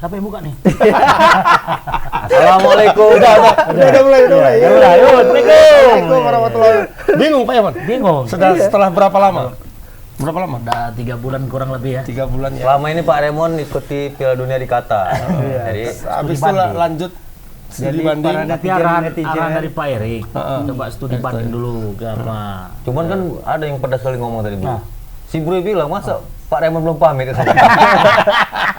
Siapa yang buka nih? Assalamualaikum. Udah mulai. Assalamualaikum warahmatullahi. Bingung Pak Yaman? Bingung. Setelah berapa lama? Berapa lama? Udah 3 bulan kurang lebih ya. 3 bulan ya. Selama ini Pak Raymond ikuti Piala Dunia di Qatar. Jadi Habis itu banding. lanjut studi Jadi banding. para Tapi arahan dari Pak Erik. Coba studi banding dulu ke apa. cuman kan ada yang pedas sekali ngomong tadi, Bu. Nah. Si Bro bilang, masa Pak Raymond belum pamit?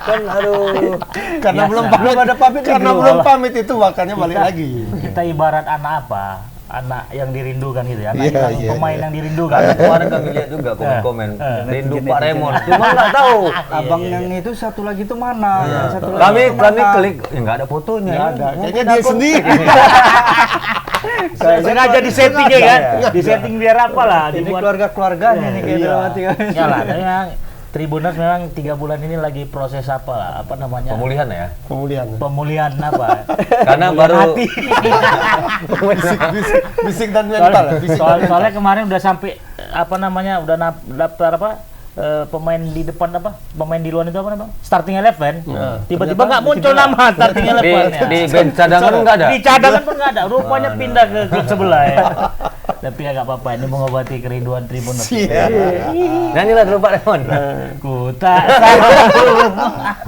Kan aduh. Karena Biasa. belum ada pamit. Karena belum pamit itu makanya balik lagi. Kita ibarat anak apa? Anak yang dirindukan gitu ya. Anak Iya, yang iya, pemain iya. yang dirindukan. Kemarin kami lihat juga komen-komen rindu Pak Raymond. Cuma nggak tahu. Abang yang itu satu lagi itu mana? Yang satu lagi Kami itu mana? klik, ya nggak ada fotonya. Nggak ada. Mungkin Kayaknya dia aku- sendiri. Sengaja di setting ya kan? Di setting biar apa lah? Ini Dibuat keluarga-keluarganya nih kayak Iya. dramatik. ya lah, memang Tribuners memang 3 bulan ini lagi proses apa lah, apa namanya? Pemulihan ya. Pemulihan. Pemulihan apa? Karena baru Hati. Fisik dan mental. Fisik dan mental. Soalnya kemarin udah sampai apa namanya? Udah daftar apa? Pemain di depan apa? Pemain di luar itu apa namanya? Starting 11. Tiba-tiba nggak muncul nama starting 11 di bench cadangan nggak ada. Di cadangan pun nggak ada. Rupanya pindah ke klub sebelah ya. Tapi ya nggak apa-apa, ini mengobati kerinduan Tribuners. Nyanyilah dulu Pak Raymond. Ku tak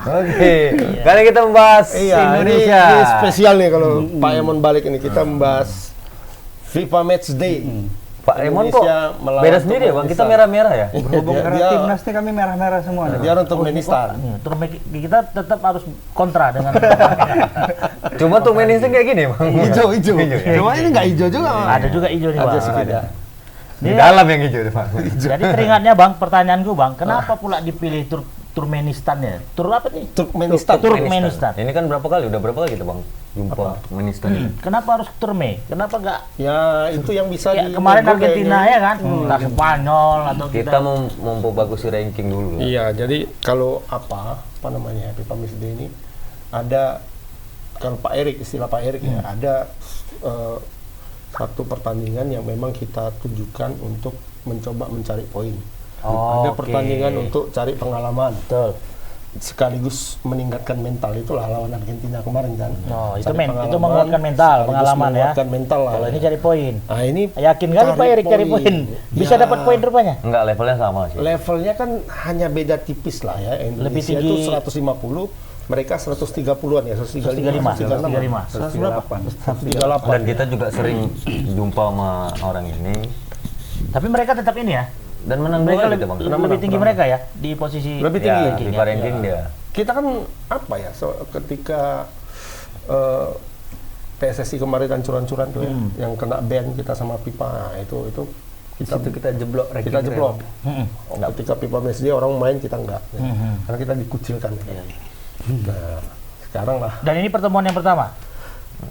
Oke. Kali kita membahas Iya, Indonesia. ini spesial nih kalau Pak Yaman balik ini kita membahas FIFA Match Day. Pak Raymond kok Indonesia melawan beda sendiri ya Bang? Kita Turkmenistan. merah-merah ya? Berhubung Dia- karena dia- timnas nih kami merah-merah semua. Dia orang Turkmenistan. kita tetap harus kontra dengan Cuma tuh Turkmenistan kayak gini Bang. Hijau. ya? Cuma ini nggak hijau juga. ada juga hijau nih Ada Bang. sih beda. Di dalam yang hijau Pak. Jadi teringatnya Bang, pertanyaanku Bang, kenapa pula dipilih Turkmenistan ya? Apa nih? Turkmenistan. Turkmenistan. Ini kan berapa kali? Udah berapa kali kita Bang jumpa Turkmenistan ini? Kenapa harus Turme? Kenapa enggak Ya itu yang bisa ya, di kemarin nego Argentina kayaknya. ya kan? Entah Spanyol atau Kita mau memperbagusi ranking dulu. Iya, jadi kalau apa namanya FIFA Match Day ini ada kalau Pak Erik, istilah Pak Erik ya, ada satu pertandingan yang memang kita tujukan untuk mencoba mencari poin. Ada oke. pertandingan untuk cari pengalaman. Betul. Sekaligus meningkatkan mental, itulah lawan Argentina kemarin kan. Oh, itu Cari pengalaman, itu menguatkan mental, sekaligus pengalaman ya. menguatkan mental lah. Kalau ini cari poin. Nah, ini Yakin kali Pak Erik cari poin. Bisa Ya, dapat poin rupanya? Enggak, levelnya sama sih. levelnya kan hanya beda tipis lah ya. Lebih Indonesia tinggi. itu 150, mereka 130-an ya, 135. 138. Dan kita juga sering jumpa sama orang ini Tapi mereka tetap ini ya. dan menang Mereka dua lebih, kita Bang. lebih tinggi mereka ya di posisi Lebih Ya, tinggi. di rankingnya. FIFA ranking dia. Kita kan apa ya, ketika PSSI kemarin hancur-hancuran tuh ya, yang kena ban kita sama FIFA, nah, itu kita jeblok kita jeblok. Mm-mm. Ketika FIFA Match Day orang main kita enggak, ya. Karena kita dikucilkan. Iya, Nah, sekarang lah. Dan ini pertemuan yang pertama.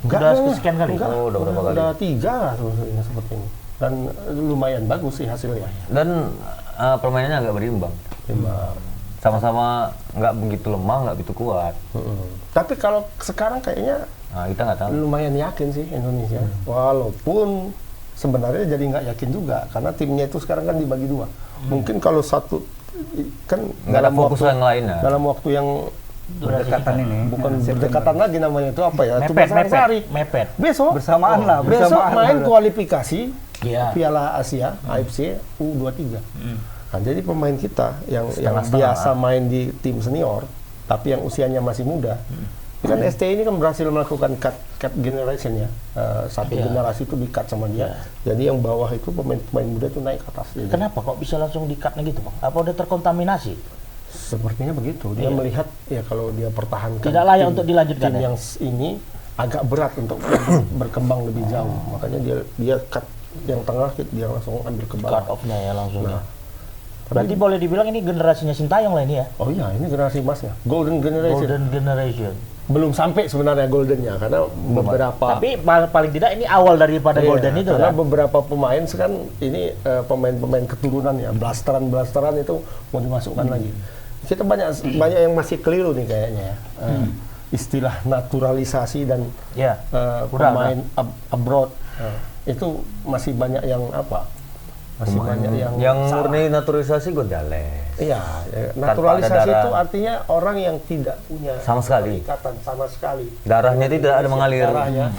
Udah sekian kali. Enggak, Oh, udah berapa kali? Udah 3 lah sebenarnya seperti ini. Dan lumayan bagus sih hasilnya. Dan permainannya agak berimbang. Sama-sama nggak begitu lemah, nggak begitu kuat. Tapi kalau sekarang kayaknya Nah, kita nggak tahu. lumayan yakin sih Indonesia. Walaupun sebenarnya jadi nggak yakin juga karena timnya itu sekarang kan dibagi dua. Mungkin kalau satu kan Nggak ada fokus yang lain ya. dalam waktu yang berdekatan ini. bukan berdekatan lagi namanya itu apa ya? Itu bahasa Mepet. sehari. Mepet. Besok Bersamaan lah, besok bersamaan. main kualifikasi Iya. Piala Asia AFC U23. Nah, jadi pemain kita yang Setengah-setengah biasa main di tim senior tapi yang usianya masih muda. Kan STI ini kan berhasil melakukan cut generation ya. Satu generasi itu di-cut sama dia. Jadi yang bawah itu pemain muda itu naik ke atas. Jadi, Kenapa kok bisa langsung di-cutnya gitu, Bang? Apa udah terkontaminasi? sepertinya begitu. Dia melihat ya kalau dia pertahankan Tidak layak untuk dilanjutkan, tim ya? yang ini agak berat untuk berkembang lebih jauh. Makanya dia cut yang tengah, dia langsung ambil ke bawah. Cut off-nya ya langsung. Nah, Berarti boleh dibilang ini generasinya Sintayong lah ini ya? oh iya, ini generasi emasnya. Golden generation. Golden generation. Belum sampai sebenarnya goldennya karena beberapa Tapi paling tidak ini awal daripada Iya, golden itu karena kan? beberapa pemain kan ini pemain-pemain keturunan ya, blasteran itu mau dimasukkan lagi. Kita banyak yang masih keliru nih kayaknya ya. Istilah naturalisasi dan Ya. pemain abroad itu masih banyak yang apa? Masih banyak yang salah. murni naturalisasi Gonzales. Iya, Tanpa naturalisasi ada darah. itu artinya orang yang tidak punya Sama sekali. ikatan sama sekali. Darahnya tidak ada mengalir. Darahnya,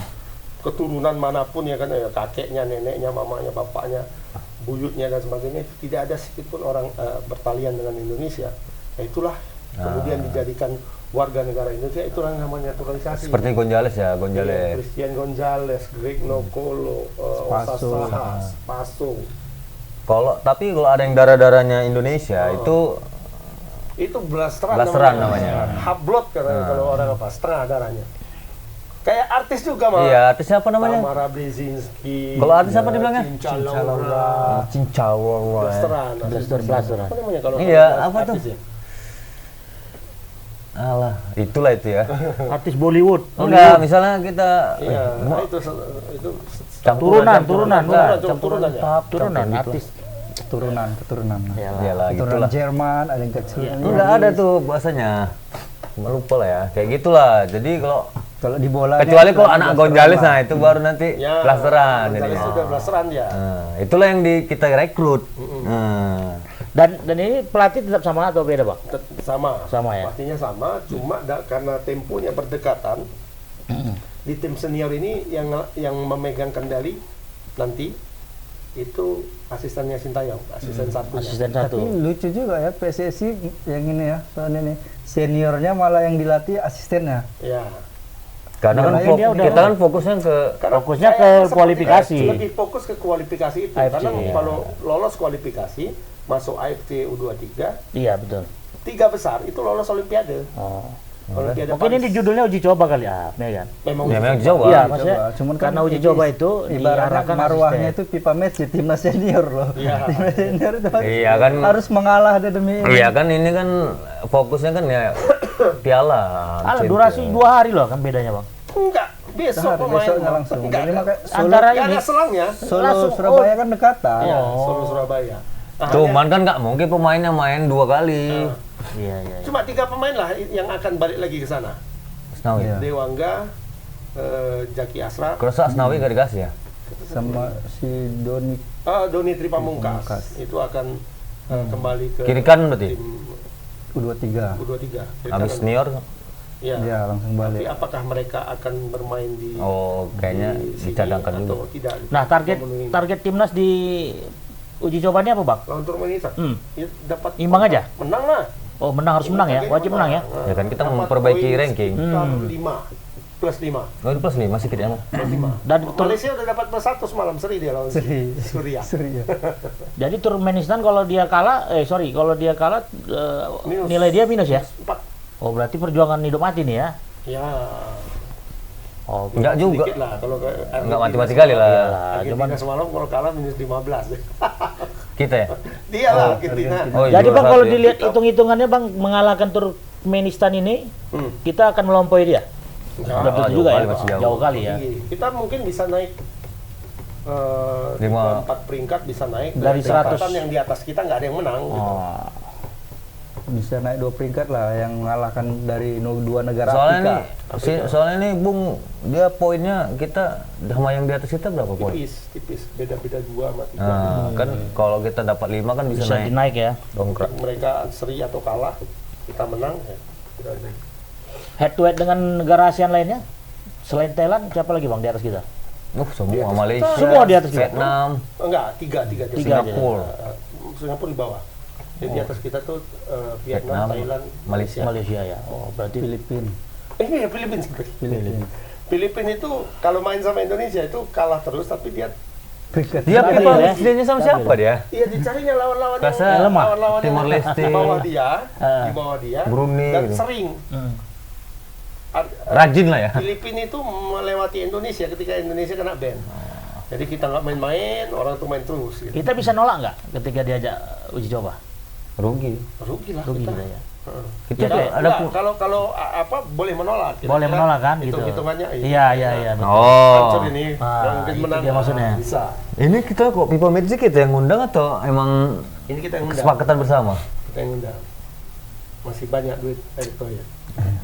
keturunan manapun ya kan, ya, kakeknya, neneknya, mamanya, bapaknya, buyutnya dan sebagainya, tidak ada sedikit pun orang bertalian dengan Indonesia. Nah, itulah kemudian dijadikan warga negara Indonesia, itulah yang namanya naturalisasi. Seperti Gonzales ya, Iya, Gonzales. Christian Gonzales, Greg Nokolo, Spaso. Spaso. Tapi kalau ada yang darah-darahnya Indonesia itu blasteran Blasteran namanya. Half blood katanya kalau orang apa, setengah darahnya. Kayak artis juga mah. iya, artisnya apa namanya? Tamara Brzezinski. Kalau artis apa dibilangnya? Cinca Laura. Cincawar. Blasteran. Blasteran. Apa namanya kalau Iya, kalau apa artis tuh? ya? Alah, itulah itu ya. Artis Bollywood. Enggak, misalnya kita Iya, mau itu Turunan, turunan ya. Turunan artis. Keturunan. Iyalah, Keturunan gitulah. Jerman, ada yang kecil. Enggak ada tuh bahasanya. Cuma lupa lah ya. Kayak gitulah. Jadi Kalau di bola kecuali kalau anak Gonzales, nah itu baru nanti Ya, blasteran Gonzales jadinya. sudah blasteran dia. Nah, itulah yang kita rekrut. Nah, Dan ini pelatih tetap sama atau beda, Bang? Sama. Sama ya? Pastinya sama, cuma karena temponya berdekatan. Di tim senior ini yang memegang kendali nanti itu asistennya Sintayong, asisten satunya. Asisten Tapi satu. lucu juga ya PSSI yang ini ya, soalnya nih seniornya malah yang dilatih asistennya. Ya. karena Karena kan dia udah- kita kan fokusnya ke Karena Fokusnya kayak ke seperti kualifikasi. Lebih fokus ke kualifikasi itu. AFC, Karena ya. kalau lolos kualifikasi, masuk AFC U23, Iya, betul. 3 besar itu lolos Olimpiade. Oh. Olimpiade Mungkin ini Paris. judulnya uji coba kali ya, ya kan? memang ya memang uji coba. Iya, Uji maksudnya coba. Cuman kan karena uji ini coba itu ibaratnya diarahkan marwahnya asisten. itu pipa match di timnas senior loh. Iya. Timnas senior itu Iya kan. harus mengalah demi ini. Iya kan ini kan fokusnya kan ya piala. Alah, Champion. durasi 2 hari loh kan bedanya, Bang. Enggak, besok Sehari, pemain. besoknya langsung. Enggak Jadi ada, makanya Antara enggak ini ada selangnya. Solo langsung, Surabaya kan dekatan. Iya, Solo Surabaya. Nah, Cuman kan nggak mungkin pemainnya main 2 kali. Iya, iya. cuma 3 pemain lah yang akan balik lagi ke sana. Asnawi. Iya. Dewangga, Jaki Asra, Kalau Asnawi nggak dikasih ya? Sama si Doni Doni Tripamungkas. Itu akan kembali ke Kiri kan berarti? tim U23. U23. Kiri Habis kanan. senior? Iya. Iya, langsung Tapi balik. apakah mereka akan bermain di Oh, kayaknya di sini dicadangkan atau juga. tidak? Nah, Memenuhi. target timnas di uji cobanya apa, Bang? lawan Turkmenistan ya, dapat Imbang aja? menang lah. Oh, menang, harus menang ya? Wajib menang ya? Ya kan kita Dapat memperbaiki poin ranking. sekitar 5 plus 5 Oh, itu plus 5 sedikit ya, Mas? plus 5 Dan Malaysia udah dapat plus 1 semalam seri dia lawan Seri. Suriah. Seri ya. Jadi Turkmenistan kalau dia kalah, kalau dia kalah Minus. nilai dia minus ya? 4 Oh, berarti perjuangan hidup mati nih ya? ya Oh, Enggak juga. sedikit lah kalau Enggak mati-mati kali lah. Argentina semalam kalau kalah minus 15 Kita ya? dia lah Argentina. Oh, jadi Bang, juara kalau satu ya. dilihat hitung-hitungannya Bang, mengalahkan Turkmenistan ini, kita akan melampaui dia. Udah betul jauh juga kali, ya? masih jauh. Jauh kali ya. Tinggi. Kita mungkin bisa naik 4 peringkat bisa naik Dari 100. Peringkatan yang di atas kita nggak ada yang menang gitu. Oh. Bisa naik 2 peringkat lah yang mengalahkan dari 2 negara Soalnya Afrika. nih, soalnya nih Bung, dia poinnya kita sama yang di atas kita berapa poin? tipis beda-beda 2 sama 3. Nah, kan kalau kita dapat 5 kan bisa, Bisa naik. dinaik ya. Dongkrak. Mereka seri atau kalah, kita menang ya. Udah ada. Head to head dengan negara ASEAN lainnya? Selain Thailand, siapa lagi Bang di atas kita? Semua Malaysia, Semua di atas kita? Vietnam, Enggak, tiga aja. Singapura. Singapura di bawah. Jadi di atas kita tuh Vietnam, Vietnam, Thailand, Malaysia. Malaysia ya. Oh, berarti Filipina. Ini ya Filipina. Filipina itu kalau main sama Indonesia itu kalah terus, tapi dia Peringkat. Dia Stabil pipa ya? SD-nya sama Stabil. siapa dia? iya dicarinya lawan-lawan Rasa yang lemah. lawan-lawan yang Timor Leste. di bawah dia, Ah. di bawah dia, Brunei dan gitu. sering. Rajin lah ya. Filipina itu melewati Indonesia ketika Indonesia kena ban. Jadi kita nggak main-main, orang tuh main terus. Gitu. kita bisa nolak nggak ketika diajak uji coba? Rugi. Rugi lah Rugi kita. kita ya. Heeh. Kita Ya, tuh kayak- ada Nggak, kalau apa boleh menolak. Boleh menolak kan gitu. Hitung-hitungannya Iya, iya, iya. betul. Hancur Oh. ini, Ah, nggak mungkin itu menang. dia maksudnya. Bisa. Ini kita kok Pipa Magic kita yang ngundang atau emang Ini kita yang undang. kesepakatan bersama? Kita yang undang. Masih banyak duit Erick Thohir.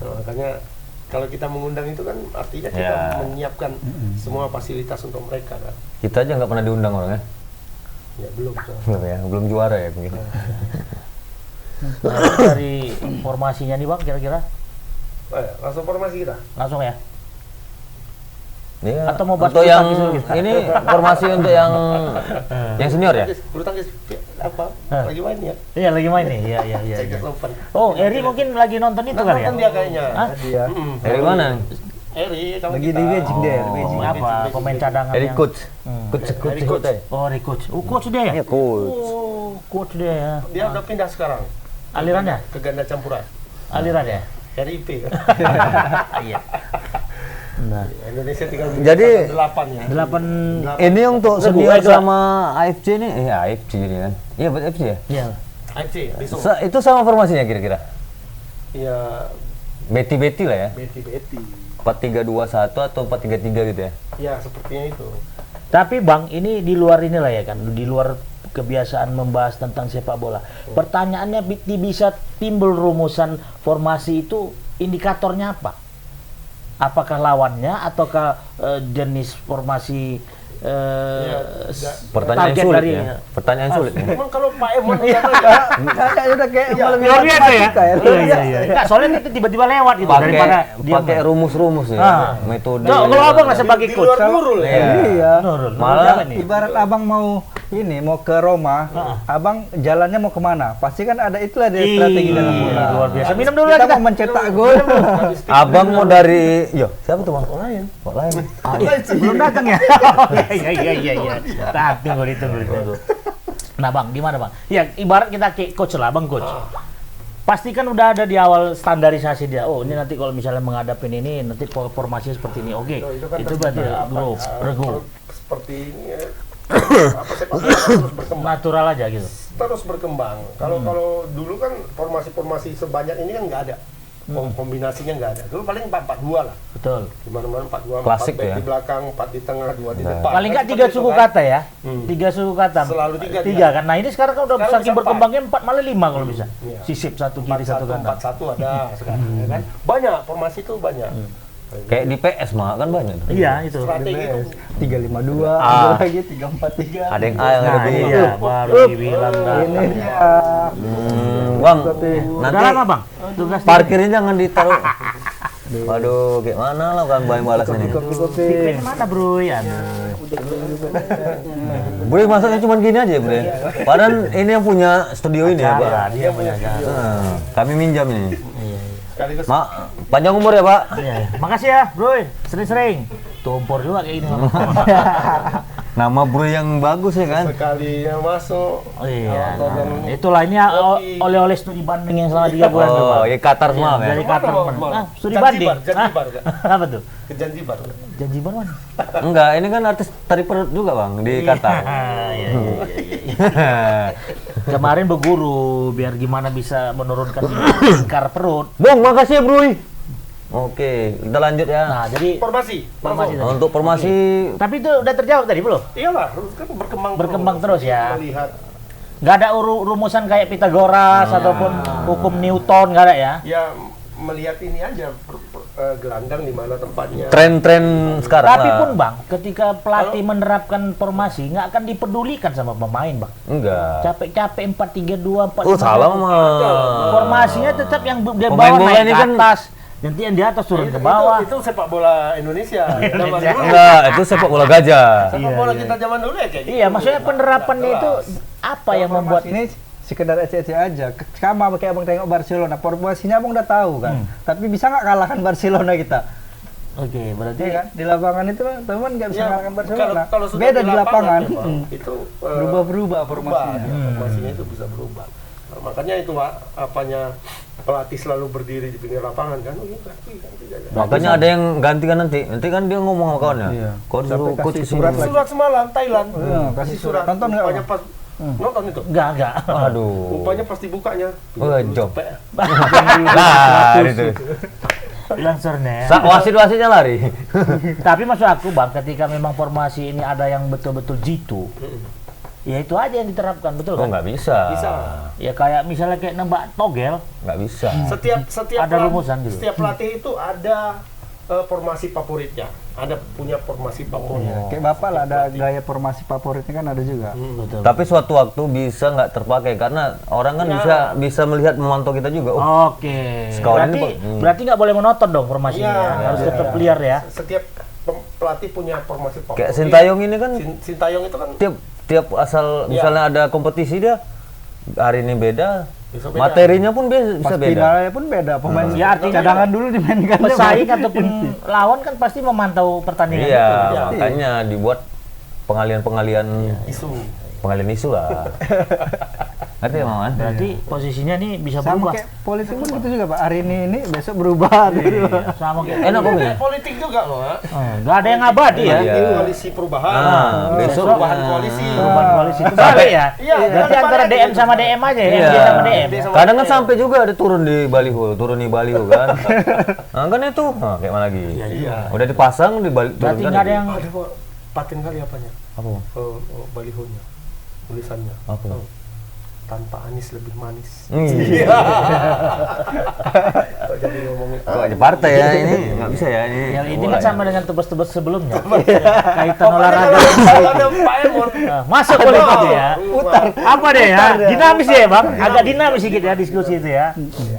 Makanya kalau kita mengundang itu kan artinya kita Ya. menyiapkan semua fasilitas untuk mereka kan. Kita aja nggak pernah diundang orang ya. Ya belum. Belum ya, belum juara ya mungkin. Nah, dari formasinya nih Bang, kira-kira Langsung formasi kita. langsung ya? Iya. Atau mau bahas untuk bulu yang tangkis dulu kita? ini formasi untuk yang senior ya? Bulu tangkis apa? Lagi main ya? Iya lagi main nih, iya. Cekes Open. Oh, Eri mungkin lagi nonton itu kali ya? Nonton dia kayaknya. Hah? Dia Dari mana? Eri kalau lagi kita. di Beijing dia, di Beijing. Apa pemain cadangan Dari yang- coach. Hmm. Coach. Oh, dari coach. Oh, coach dia ya? Iya, coach. Oh, coach dia ya. Dia udah pindah sekarang Alirannya? ke ganda campuran. Alirannya? RIP kan. Iya. Nah, Indonesia tinggal Jadi- 8 ya. 8 Ini untuk Regu, senior Regu. sama AFC nih, AFC ini kan. Iya, buat AFC ya. ya. AFC besok. Itu sama formasinya kira-kira. Ya Beti-beti lah ya. beti-beti. 4-3-2-1 atau 4-3-3 gitu ya. Ya sepertinya itu. Tapi Bang, ini di luar inilah ya kan, di luar kebiasaan membahas tentang sepak bola. Pertanyaannya bisa timbul rumusan formasi itu indikatornya apa? Apakah lawannya ataukah jenis formasi Pertanyaan target sulit dari ya. Pertanyaan sulit ya. Emang kalau Pak Emon Iya. Kayaknya udah kayak Iya, lebih luar biasa ya. matematika ya. Iya. Enggak, soalnya itu tiba-tiba lewat gitu daripada dia Pakai rumus-rumus ya. Ah. Metode. Kalau abang lah sebagai di coach. luar Nurul ya. Iya. Nurul. Malah Siapa nih? Ibarat abang mau ke Roma, abang jalannya mau kemana? Pasti kan ada itulah dia strategi dalam bola. Luar biasa. Minum dulu Kita lagi. mau mencetak gol. Abang mau dari, siapa tuh bang? Lain. Kok lain? Belum datang ya? Iya. Tunggu. Nah Bang, gimana Bang? Ya ibarat kita kayak coach lah, Bang coach. Pasti kan udah ada di awal standarisasi dia. Oh ini nanti kalau misalnya menghadapin ini, nanti formasinya seperti ini. Oke, kan itu berarti grup, regu. Seperti ini ya. Apa sepak bola terus berkembang. Natural aja gitu. Terus berkembang. Kalau dulu kan formasi-formasi sebanyak ini kan nggak ada. Kombinasinya nggak ada. Dulu paling 4-4-2 lah. Betul. Di mana-mana 4-2, Klasik 4 back ya. di belakang, 4 di tengah, 2 di Nah. depan. Paling nggak Kan 3 seperti suku itu kan. kata ya. 3 suku kata. Selalu tiga. kan. Nah ini sekarang kan udah Sekarang saking bisa berkembangnya 4 malah 5 kalau bisa. Iya. Sisip 1 kiri 1 kanan. 4-1 ada sekarang ya kan. Banyak formasi itu banyak. Kayak di PS mah kan banyak tuh. Iya itu. Strategi itu 352, Ah. ada lagi 343. Ada yang A, yang ada Nah B. iya baru dibilang dah. Ini dia. Bang, Udah nanti lama Bang? Tugas parkirnya jangan ditaruh. Waduh, kayak mana lah kan bayang balas ini. Kopi-kopi. Secret mana bro ya? Boleh masaknya cuma gini aja, Bre. Padahal ini yang punya studio ini ya, Pak. Ya, dia punya cara. Kami minjam ini. sekaligus Panjang umur ya, Pak. Iya. Makasih ya, bro. Sering-sering. Tumpor juga kayak gini. Nama bro yang bagus ya kan? sekali yang masuk. Oh, iya. Tonton Itulah ini oleh-oleh studi banding yang selama 3 bulan tuh, Pak. Oh, ya Qatar semua ya. Dari Qatar. Mana? Ah, studi banding. Zanzibar, Hah? Kak. Apa tuh? Ke Zanzibar. Janji mana? Enggak, ini kan artis tari perut juga, Bang, di Qatar. Iya. Kemarin berguru biar gimana bisa menurunkan lingkar perut. Bang, makasih ya, Bro. Oke, kita lanjut ya. Nah, jadi Formasi. Formasi. Nah, untuk formasi tapi itu udah terjawab tadi belum? Iyalah, kan Berkembang terus ya. Melihat Nggak ada rumusan kayak Pitagoras ataupun hukum Newton, nggak ada ya? ya melihat ini aja gelanggang di mana tempatnya. tren-tren sekarang. Tapi lah. pun Bang, ketika pelatih menerapkan formasi nggak akan dipedulikan sama pemain Bang. Enggak. Capek-capek 4-3-2, 4-5-2. Oh, salah mah. Formasinya tetap yang dia Pemain bawah bola naik ini ke kan- atas, nanti yang di atas turun ke bawah. Itu sepak bola Indonesia. Zaman dulu. Enggak, itu sepak bola gajah. Sepak bola kita zaman dulu ya kayak gitu. Iya, maksudnya penerapannya itu apa yang membuat ini sekedar ece-ece aja. Sama kayak abang tengok Barcelona, formasinya abang udah tahu kan. Tapi bisa nggak kalahkan Barcelona kita? Oke, berarti Iya kan? Di lapangan itu teman nggak bisa Ya, kalahkan Barcelona. kalau sudah Beda di lapangan. memang, itu Berubah-berubah berubah. formasinya. Ya, formasinya itu bisa berubah. Nah, makanya itu Pak, apanya pelatih selalu berdiri di pinggir lapangan kan. Oh, iya, ganti aja. Makanya ada yang gantikan nanti. Nanti kan dia ngomong sama kawannya. Iya. Kau suruh Sampai coach kasih kesini. surat Surat semalam Thailand. Iya, kasih surat. Nonton nggak, Rupanya Bang? pas nonton itu. enggak. Aduh. Rupanya pasti bukanya. Oh, jom. Capek. Lah, itu. Lansurnya. Wasit-wasitnya lari. Tapi maksud aku Bang, ketika memang formasi ini ada yang betul-betul jitu, ya itu aja yang diterapkan, betul Oh, kan? nggak bisa. Bisa. Ya kayak misalnya kayak nembak togel, Nggak bisa. Setiap Ada rumusan gitu. Setiap pelatih itu ada formasi favoritnya. Ada punya formasi favorit. Kayak Bapak lah ada gaya formasi favoritnya kan ada juga. Betul. Tapi suatu waktu bisa nggak terpakai karena orang kan bisa melihat memantau kita juga. Oh, Oke. Sekawan ini, Berarti nggak boleh menonton dong formasinya. Iya, Harus iya, tetap iya. liar ya. Setiap pelatih punya formasi favorit. kayak Sintayong ini kan Sintayong itu kan tiap asal misalnya ada kompetisi dia hari ini beda, Bisa beda. materinya pun bisa Pas beda. finalnya pun beda. Pemain Ya, artinya cadangan dulu dimainkan. Pesaing ataupun lawan kan pasti memantau pertandingan Iya, itu. makanya dibuat pengalian isu lah. Ngerti ya, Maman? Berarti posisinya nih bisa Sama berubah. kayak politik pun gitu juga Pak. Hari ini besok berubah. Iya, sama kayak Enak kok ya? politik juga loh. nggak ada yang abadi ya. Iya. Koalisi perubahan. Besok Perubahan koalisi. Perubahan koalisi itu balik ya. Iya, Berarti antara DM sama DM aja ya. Iya. MD sama DM. Kadang kan sampai juga ada turun di baliho kan. Nah, kan itu, kayak mana lagi? Iya. Udah dipasang di balik turun Berarti kan. nggak ada yang Ada kok paten kali apanya? Apa? Balihonya. Tulisannya. Apa? Tanpa Anies lebih manis. Iya. Kok jadi ngomongin Kok aja partai ya ini nggak bisa ya ini. yang ini bola kan ya. sama dengan tebas-tebas sebelumnya. Kaitan olahraga. Kalau ada Pak Emon. Masuk politik ya. Putar. Apa deh ya? Dinamis ya, Bang. Agak dinamis sedikit ya diskusi itu ya.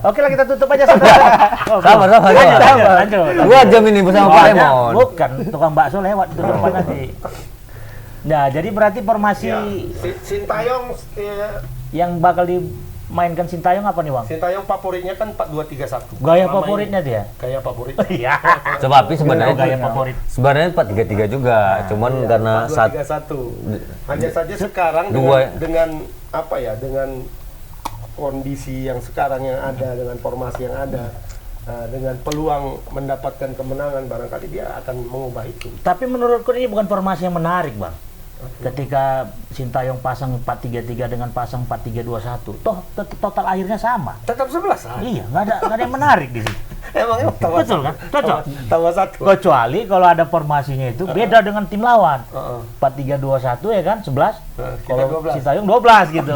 Oke lah kita tutup aja saudara. Oh, Sama. Lanjut. 2 jam ini bersama Pak Soalnya Emon. bukan tukang bakso lewat itu depan nanti. Nah, jadi berarti formasi Ya, Sintayong yang bakal dimainkan Sintayong apa nih, Bang? Sintayong favoritnya kan 4-2-3-1. Gaya Selama favoritnya ini. dia. Gaya favorit. Iya. Tapi sebenarnya Gaya favorit. sebenarnya 4-3-3 juga, cuman karena saat 4-2-3-1. Hanya saja sekarang Dua. dengan apa ya? Dengan kondisi yang sekarang yang ada, dengan formasi yang ada, dengan peluang mendapatkan kemenangan, barangkali dia akan mengubah itu. Tapi menurutku ini bukan formasi yang menarik, Bang. Ketika Sintayong pasang 4-3-3 dengan pasang 4-3-2-1, toh total akhirnya sama. Tetap 11 ah. Iya, nggak ada yang menarik di situ. Emangnya Betul kan? Cocok. Tambah 1. Kecuali kalau ada formasinya itu beda dengan tim lawan. Heeh. 4-3-2-1 ya kan, 11. Kita Kalau 12. Sintayong 12 gitu.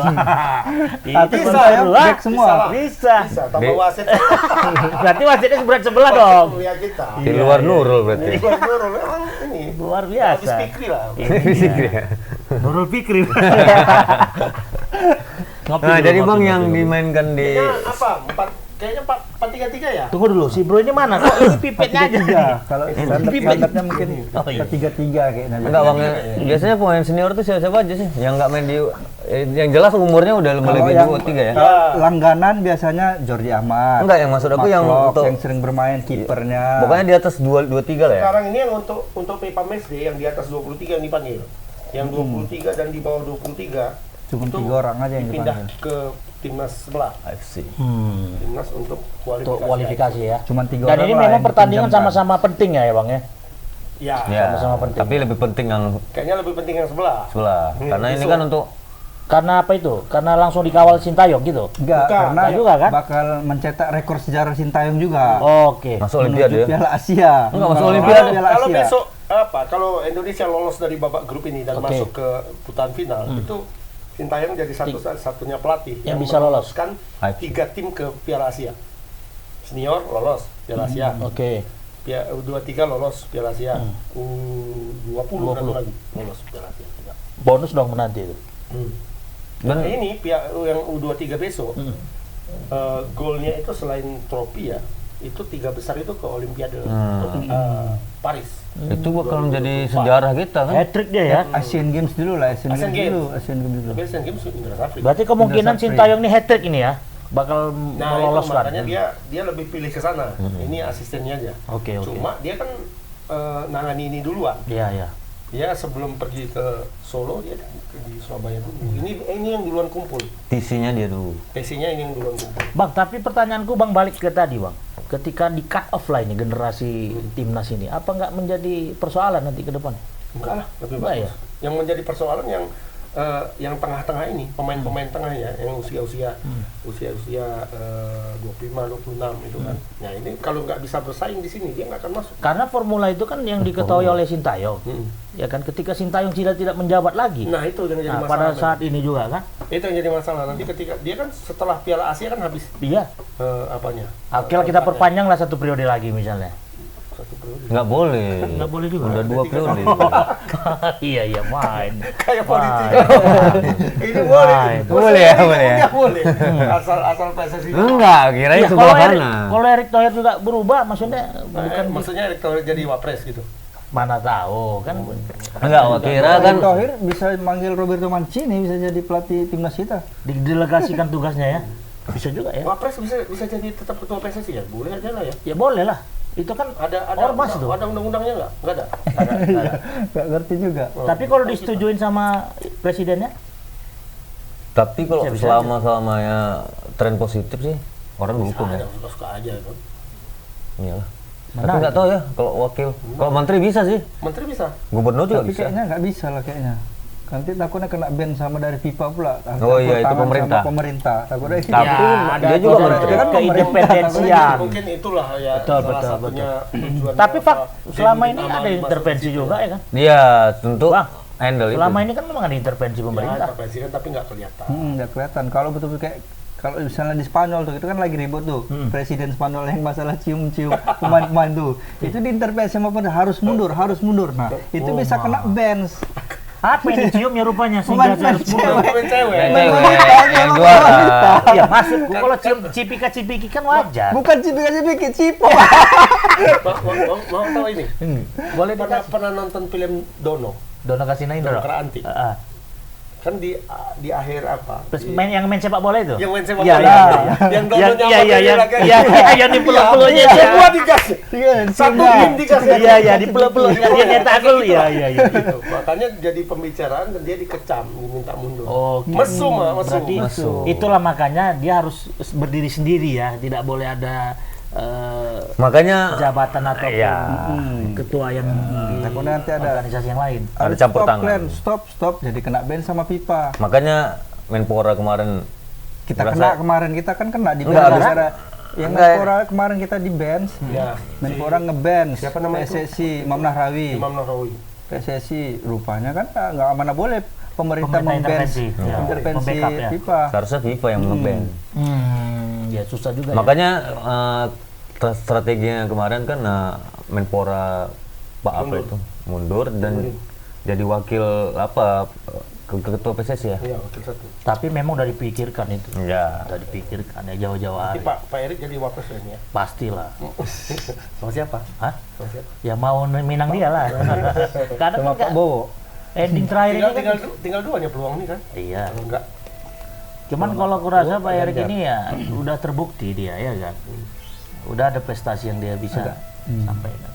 Tapi Itu Sintayong berdua back semua. Bisa. Bisa tambah Di- wasit. Berarti wasitnya seberat sebelah dong. Kuliah kita. di luar Nurul berarti. Ini buat Nurul, memang ini Luar habis biasa. Fikri lah. Nurul Fikri. Ngopi Nah, dulu, jadi ngopi, Bang ngopi yang dulu. dimainkan di Kayaknya apa? Kayaknya 4-3-3 ya? Tunggu dulu, si Bro ini mana? Kok ini pipetnya aja? Tiga. Kalau standarnya mungkin Oh, iya. 3-3 kayaknya. enggak Bang, biasanya pemain senior tuh siapa aja sih yang enggak main di yang jelas umurnya udah lebih yang- 2-3 ya. Ya. Langganan biasanya Jordi Amat. Enggak, yang maksud aku yang Mark untuk yang sering bermain kipernya. pokoknya di atas 2-3 lah ya. Sekarang ini yang untuk Pipa Mesde yang di atas 23 yang dipanggil. Yang 23 dan di bawah 23 Cuma itu 3 orang aja yang dipindah dipanggil. ke timnas sebelah. AFC. Timnas untuk Untuk kualifikasi. kualifikasi ya. Cuma 3 Dan orang. ini lah memang yang pertandingan dipinjamkan. sama-sama penting ya, Bang ya. Ya, Ya, Sama-sama penting. tapi lebih penting yang kayaknya lebih penting yang sebelah. sebelah. Karena ini besok. kan untuk Karena apa itu? Karena langsung dikawal Sintayong gitu. Enggak, Bukan, karena enggak juga kan? bakal mencetak rekor sejarah Sintayong juga. Oke. masuk Olimpiade ya. Piala Asia. Enggak, masuk Kalau Olimpiade. Piala Kalau Asia. besok apa? Kalau Indonesia lolos dari babak grup ini dan Oke. masuk ke putaran final, itu Sintayong jadi satu-satunya pelatih Yang bisa lolos. meloloskan AFC. 3 tim ke Piala Asia. Senior lolos Piala Asia. Oke. U23 lolos Piala Asia. U20 satu lagi lolos Piala Asia. Bonus dong menanti itu. Dan ini yang U23 besok goalnya itu selain trofi ya, itu 3 besar itu ke Olimpiade Paris. Itu bakal menjadi sejarah kita kan. Hat-trick dia ya. Asian Games dulu lah, Asian Asian Games dulu, Games. Asian Games dulu. Tapi Asian Games Indra Safri. Berarti kemungkinan Indra Safri. Sintayong ini hat-trick ini ya. Bakal Nah, itu meloloskan. makanya dia lebih pilih ke sana. Ini asistennya aja. Oke, oke. Cuma dia kan nangani ini duluan. Iya, iya. Dia sebelum pergi ke Solo dia di Surabaya dulu. Ini yang duluan kumpul. TC-nya dia dulu. TC-nya ini yang duluan kumpul. Bang, tapi pertanyaanku Bang balik ke tadi, Bang. Ketika di cut off lah ini generasi timnas ini, apa nggak menjadi persoalan nanti ke depan? Enggak lah, lebih Enggak bagus. ya? Yang menjadi persoalan yang tengah-tengah ini, pemain-pemain tengah ya, yang usia-usia 25, 26 itu kan. Nah, ini kalau nggak bisa bersaing di sini dia nggak akan masuk. Karena formula itu kan yang diketahui oleh Sintayong. Ya kan, ketika Sintayong tidak menjabat lagi. Nah, itu yang jadi Nah, masalah. pada saat ini juga kan? Itu yang jadi masalah. Nanti ketika dia kan setelah Piala Asia kan habis Iya. apanya? Oke lah, kita perpanjang lah 1 periode lagi misalnya. 1 Nggak boleh. Nggak boleh juga. Udah 2 periode. Iya main. Kayak politik. Main. Ini boleh. Main. Boleh ya, boleh ya. Nggak boleh. Asal PSSI. Enggak, kirain Ya, sebelah kalau mana. Erick Thohir juga berubah, maksudnya bukan Maksudnya Erick Thohir jadi wapres gitu. mana tahu kan. Enggak, kira kan Erick Thohir bisa manggil Roberto Mancini bisa jadi pelatih timnas kita. Didelegasikan tugasnya ya. Bisa juga ya. Wapres bisa jadi tetap ketua PSSI ya? Boleh aja lah ya. Ya boleh lah. Itu kan Ada ormas itu. Ada undang-undangnya nggak? Nggak ada. Gak ngerti juga. Tapi kalau disetujuin sama presidennya, tapi kalau Bisa-bisa selamanya tren positif sih orang dukung ya. Ada suka-suka aja kan. Iyalah. Menarik. Tapi nggak tahu ya kalau wakil. Kalau menteri bisa sih. Menteri bisa. Gubernur juga Tapi bisa. kayaknya nggak bisa lah kayaknya. Nanti takutnya kena ban sama dari FIFA pula. Oh iya, itu Tangan sama pemerintah. Pemerintah. Takutnya Tapi ada dia juga ada menteri. Kan keindependensian. Mungkin itulah ya Betul, salah betul, satunya tujuan. Tapi Pak, kenapa selama Denny ini Amal ada dimasuk intervensi di situ juga ya. ya kan? Dia tentu Bang, handle itu. Selama ini kan memang ada intervensi Ya, pemerintah. intervensi kan tapi nggak kelihatan. nggak kelihatan. Kalau betul-betul kayak kalau misalnya di Spanyol tuh itu kan lagi ribut tuh presiden Spanyol yang masalah cium-cium pemain-pemain tuh itu diintervensi sama pemerintah harus mundur nah itu bisa kena ban. Apa yang diciumnya rupanya Pemain sehingga harus mundur? Pemain cewek. Cewek yang juara. Iya masuk. Kalau cium cipika-cipiki kan wajar. Bukan cipika-cipiki, cipo. Mau tahu ini? Boleh Pernah nonton film Dono? Dono Kasino Indro. Dono Keranti. Kan di akhir apa? Terus yang main sepak bola itu? Yang main sepak Iya, bola. iya, Yang Dono iya, yang di peluk-peluknya itu. Semua dikasih. Iya, Satu tim dikasih. Iya, iya, di peluk-peluk dia nyetak gol. Iya, iya. Gitu. Makanya jadi pembicaraan dan dia dikecam, diminta mundur. Oh, Mesum. berarti Mesum. itulah makanya dia harus berdiri sendiri ya, tidak boleh ada Makanya jabatan ataupun Iya. ketua yang di Takutnya nanti ada organisasi yang lain. Ada campur stop tangan. plan, stop jadi kena ban sama FIFA. makanya Menpora kemarin Kita merasa- kena kemarin kita kan kena di ban Enggak, habis- gara-gara yang enggak. Menpora kemarin kita di ban. Ya. Menpora nge-ban Siapa namanya itu? PSSI Imam Nahrawi. Imam Nahrawi. PSSI rupanya kan nggak mana boleh pemerintah Pemerintah memban intervensi. Ya. intervensi Membackup ya. FIFA. seharusnya FIFA yang nge-ban. Ya susah juga. Makanya strateginya kemarin kan Menpora Pak apa Mundur. itu mundur dan jadi wakil ketua PSSI ya. Iya, wakil satu. Tapi memang udah dipikirkan itu. Ya. Udah dipikirkan ya jauh-jauh Nanti hari. Pak Erik jadi wapres ya ini ya. Pastilah. Sama siapa? Hah? Sama siapa? Ya mau minang dia lah. Kadang Sama kan Pak Bowo. ending terakhir ini kan. Tinggal dua nih peluang nih kan. Iya. Kalau enggak Cuman kalau aku rasa Pak Erick ini ya udah terbukti dia ya kan. Udah ada prestasi yang dia bisa sampaikan.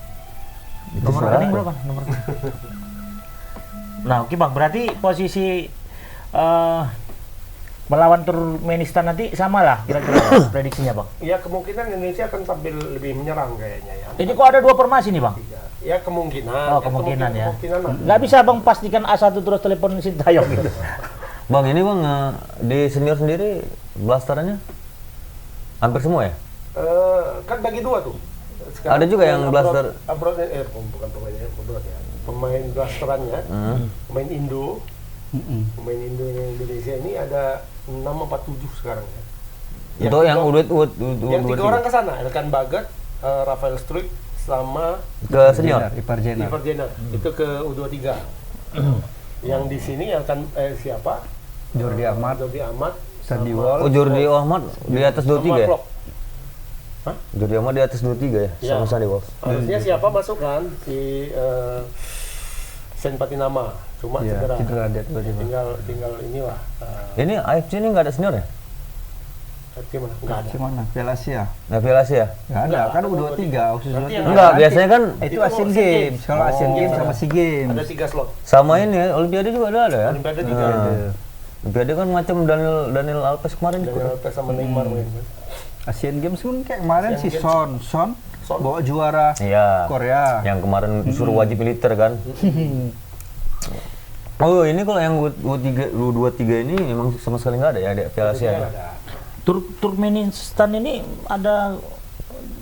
Nomor rekening berapa? Nomor rekening. Nah, oke Bang, berarti posisi melawan Turkmenistan nanti sama lah kira-kira prediksinya Bang. ya kemungkinan Indonesia akan tampil lebih menyerang kayaknya ya. Ini kok ada 2 formasi nih Bang? Ya kemungkinan. Oh, kemungkinan ya. Kemungkinan lah. Nggak bisa Bang pastikan A1 terus telepon Sintayong gitu. Bang ini bang di senior sendiri blasterannya hampir semua ya? Kan bagi dua tuh. Ada juga yang blaster. Abroad, bukan pemainnya, abroad ya. Pemain blasterannya, pemain Indo, pemain Indo yang Indonesia ini ada 6 apa 7 sekarang ya. Untuk yang Yang 3 orang ke sana, Elkan Bagat, Rafael Struik, sama ke senior. Ipar Jenner. Ivar Jenner. Itu ke U23. Yang di sini Elkan siapa? Jordi Ahmad, Jordi Ahmad, Sandy sama- Wall. Oh Jordi Ahmad di atas sama 23 ya? Klopp. Jordi Ahmad di atas 23 ya? Ya. Sama Sandy Wall. Harusnya siapa masuk kan si Sen Patinama, cuma Iya, cedera. cedera dia tiba-tiba. Tinggal inilah. Ini AFC ini nggak ada senior ya? Gimana? Nggak ada. Gimana? Piala Asia? Nggak Piala Asia ya? Nggak ada, Nggak, kan ada U23, U23. khusus Nanti U23. yang Enggak, biasanya kan Itu Itu Asian Asian Games. Games. Kalau Asian Oh. Games sama SEA Games. Ada 3 slot. sama ini ya, Olimpiade juga ada ya? Olimpiade 3 Nah, ada. Olimpiade kan macam Daniel Alves kemarin ikut. Daniel Alves sama Neymar main kan. Asian Games pun kayak kemarin Asian si Games. Son Son. bawa juara Iya. Korea. Yang kemarin suruh wajib militer kan. Oh ini kalau yang U23 ini memang sama sekali nggak ada ya di Piala Asia. Nggak ada. Turkmenistan ini ada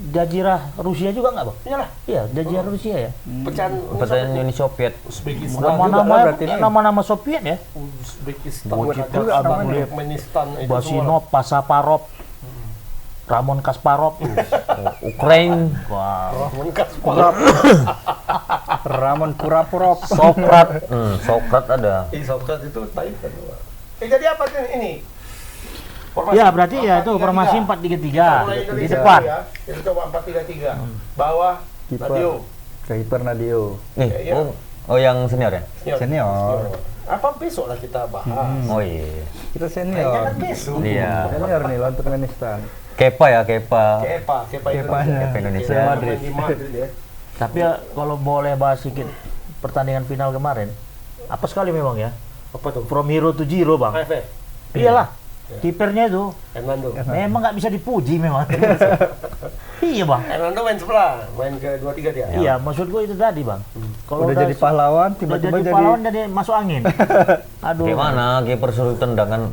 jazirah Rusia juga nggak Bang? Iyalah, Iya, jazirah Rusia ya. pecahan Pertanyaan Uni Soviet. Uzbekistan. Nama-nama berarti ini. nama-nama Soviet ya. Uzbekistan, Wojciech juga Abanglev, Turkmenistan itu semua. Basinov, Pasaparov. Ramon Kasparov tuh. Ukraine, Wah. Ramon Puraporov. Sokrat ada. Sokrat itu Titan. Jadi apa ini? Formasi Ya berarti ya itu 4-3-3. formasi 4-3-3 Kita mulai di Indonesia depan. dulu ya. Kita coba 4-3-3. Bawah Nadio. Kiper Nadio. Iya. Oh yang senior ya? Senior. Apa besok lah kita bahas. Oh iya. Kita Kayaknya senior. kan besok. Iya. Senior nih lawan Turkmenistan. Kepa ya, Kepa. Kepa Kepanya. Indonesia. Kepa Madrid. di Madrid ya. Tapi ya, kalau boleh bahas sedikit pertandingan final kemarin, apa sekali memang ya. Apa tuh? From hero to zero bang. AFF. Iyalah. Kipernya itu Hernando. memang nggak bisa dipuji memang. Iya bang. Hernando main sebelah, main ke 2-3 dia. Iya, maksud gue itu tadi bang. Kalau Udah jadi pahlawan, udah tiba-tiba jadi jadi pahlawan jadi masuk angin. Aduh. Gimana? Kiper suruh tendangan,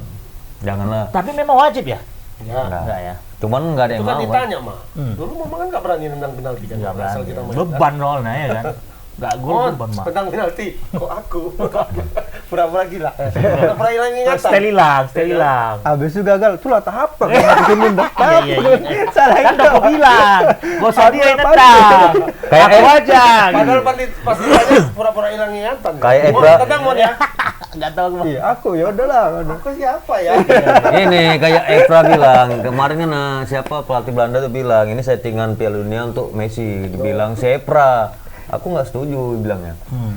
janganlah. Tapi memang wajib ya? Ya. Enggak ya. Cuman nggak ada Itu yang kan mau. ditanya mah. Dulu Mama kan nggak berani nendang penalti kan. Enggak Asal berani. kita main. Beban soalnya ya kan. Enggak gol beban mah. Tendang penalti. Kok aku? Pura-pura gila. Pura-pura hilang ingatan. Setel hilang. Habis itu gagal, tuh lah tahap kan bikin nendang. Iya, iya. Salah Kan udah aku bilang, gak usah dia yang Apa nendang. Kayak Aku aja. Padahal pas ditanya pura-pura hilang ingatan. Kayak Mau Ebra. tendang mau ya? Enggak tahu gua. Iya, aku ya udahlah. Aku siapa ya? Ini kayak Evra bilang kemarin kan siapa pelatih Belanda tuh bilang ini settingan Piala Dunia untuk Messi. Dibilang Evra. Aku nggak setuju bilangnya.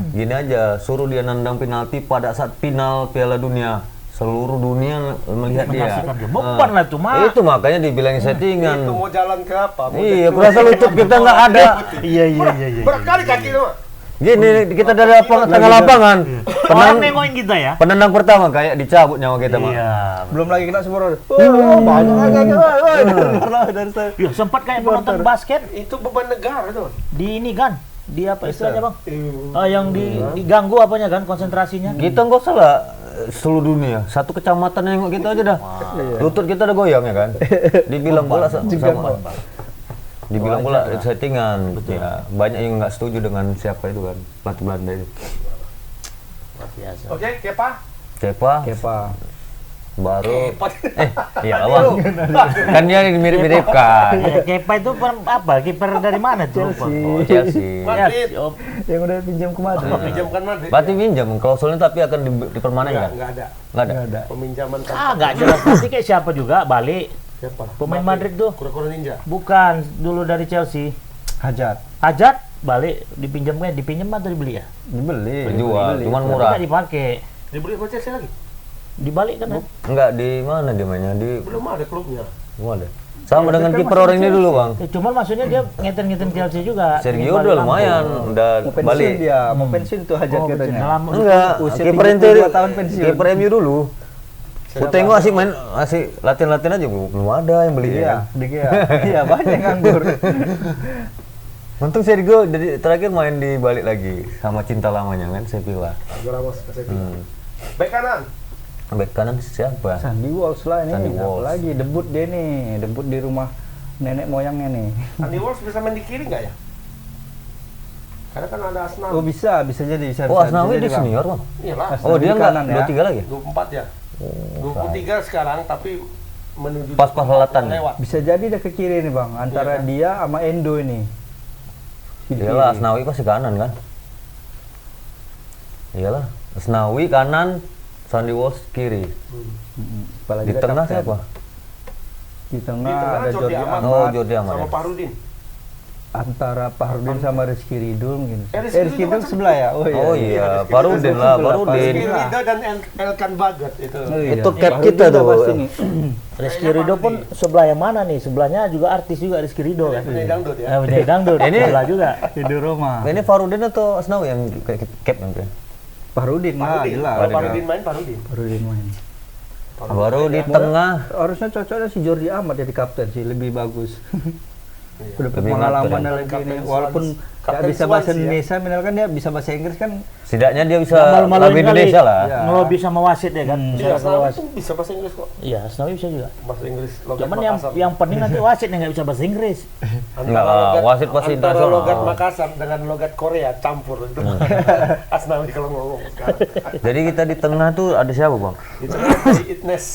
Gini aja, suruh dia nendang penalti pada saat final Piala Dunia. Seluruh dunia melihat dia. Menyaksikan dia. Beban lah itu mah. Itu makanya dibilang settingan. Itu mau jalan ke apa? Mau Iya, ke- kurasa lutut kita nggak ada. Iya. Berat kali kaki lu. Mak. Gini, kita dari tengah lapangan. Orang nengokin kita ya. Penendang pertama kayak dicabut nyawa kita mah. Iya. Belum lagi kena semua. Banyak lagi. Dari saya. Ya, sempat kayak penonton basket Itu beban negara tuh. di ini kan. Di apa istilahnya bang? Yang diganggu apanya kan konsentrasinya. Kita nggak salah seluruh dunia. Satu kecamatan nengok kita aja dah. Lutut kita udah goyang ya kan. Dibilang bola sama. Dibilang bola settingan. Ya, banyak yang nggak setuju dengan siapa itu kan pelatih Belanda itu. Luar biasa. Oke, Kepa. Kepa baru iya bang. Kan dia mirip-mirip kan. Ya, Kepa itu apa? Kiper dari mana tuh? Lupa. Oh, Chelsea. Madrid. Oh, Yang udah pinjam ke Madrid. Pinjamkan Madrid. Berarti minjam klausulnya tapi akan dipermanenkan. Enggak ada. Nggak ada. Nggak ada. Peminjaman nggak jelas. Nanti kayak siapa juga balik. Siapa? Pemain Madrid tuh. Kura-kura ninja. Bukan dulu dari Chelsea. Hajat. Hajat balik dipinjam atau dibeli ya? Dibeli. Penjual, Dibeli. cuman Tapi murah. nggak dipakai. Dibeli sama Chelsea lagi? Dibalik kan? Ya? Enggak di mana dia mainnya di Belum ada klubnya. mana? Sama dengan kiper orang ini dulu bang. Cuman maksudnya dia ngeten-ngeten Chelsea juga. Sergio Ingin udah balik lumayan, langsung. udah Mau pensiun balik. dia, mau pensiun tuh Hajat Oh, katanya. lama. Enggak, Usia kiper 32 ente tahun pensiun. kiper MU dulu. Aku tengok asik main, asik latihan-latihan aja belum ada yang beli Iya, ya. di Gea. Iya, banyak yang nganggur. Untung Sergio jadi terakhir main di balik lagi sama cinta lamanya kan Sevilla. Agak Ramos ke Sevilla. Bek kanan. Bek kanan siapa? Sandy Walsh lah ini. Sandy Walsh. Apalagi debut dia nih, debut di rumah nenek moyangnya nih. Andy Walsh bisa main di kiri nggak ya? Karena kan ada Arsenal. Oh bisa jadi bisa. Oh bisa Asnawi jadi, di Bang. senior bang. Iyalah. Oh dia di enggak kanan ya. 23 lagi? 24 ya. 23 sekarang tapi menuju Pas-pas lelatan. lewat. Bisa jadi dia ke kiri nih bang, antara Iya kan? dia sama Endo ini. Di Iyalah kiri. Asnawi pasti kanan kan? Iyalah Asnawi kanan, Sandy Walsh kiri. Apalagi Di dia tengah kapten. siapa? Di Di tengah tengah ada Jordi Jordi Amat. Oh Amat. Jordi Amat Sama ya. Parudin. Antara Pahrudin sama Rizky Ridho mungkin. Rizky Rizky Ridho Ridho kan sebelah ya? Oh Oh iya. iya, Rizky Parudin Ridho lah, sebelah, Parudin. Rizky Iya. Ridho dan Elkan Bagat itu. Oh, iya. Itu cap Parudin kita udah tuh. pasti nih. Rizky Ridho pun sebelah yang mana nih? Sebelahnya juga artis juga Rizky Ridho kan. Penyanyi dangdut ya. Nah, penyanyi dangdut. Ini- sebelah juga. Di Roma. Ini Farudin atau Asnawi yang kayak cap nanti? Pahrudin lah, Parudin. jelas. Kalau Parudin main Parudin. Pahrudin main. Baru di tengah Harusnya cocoknya si Jordi Amat jadi kapten sih, lebih bagus. Udah Lebih pengalaman ngatur ya. lagi Kapten nih. Walaupun Swans- nggak Kapten bisa bahasa Swans ya. Indonesia, minimal kan dia bisa bahasa Inggris kan. setidaknya dia bisa Malu-maluin lagu kali. Indonesia lah. Iya. Ngelobi sama wasit ya kan. Iya, Bisa Asnawi wasit. itu bisa bahasa Inggris kok. Iya, Asnawi bisa juga. Bahasa Inggris logat Cuman Makassar. yang penting nanti wasit yang nggak bisa bahasa Inggris. Enggak lah, wasit pasti antara internasional. logat Makassar dengan logat Korea campur itu. Asnawi kalau ngomong sekarang. Jadi kita di tengah tuh ada siapa bang? Itu dari Itnes.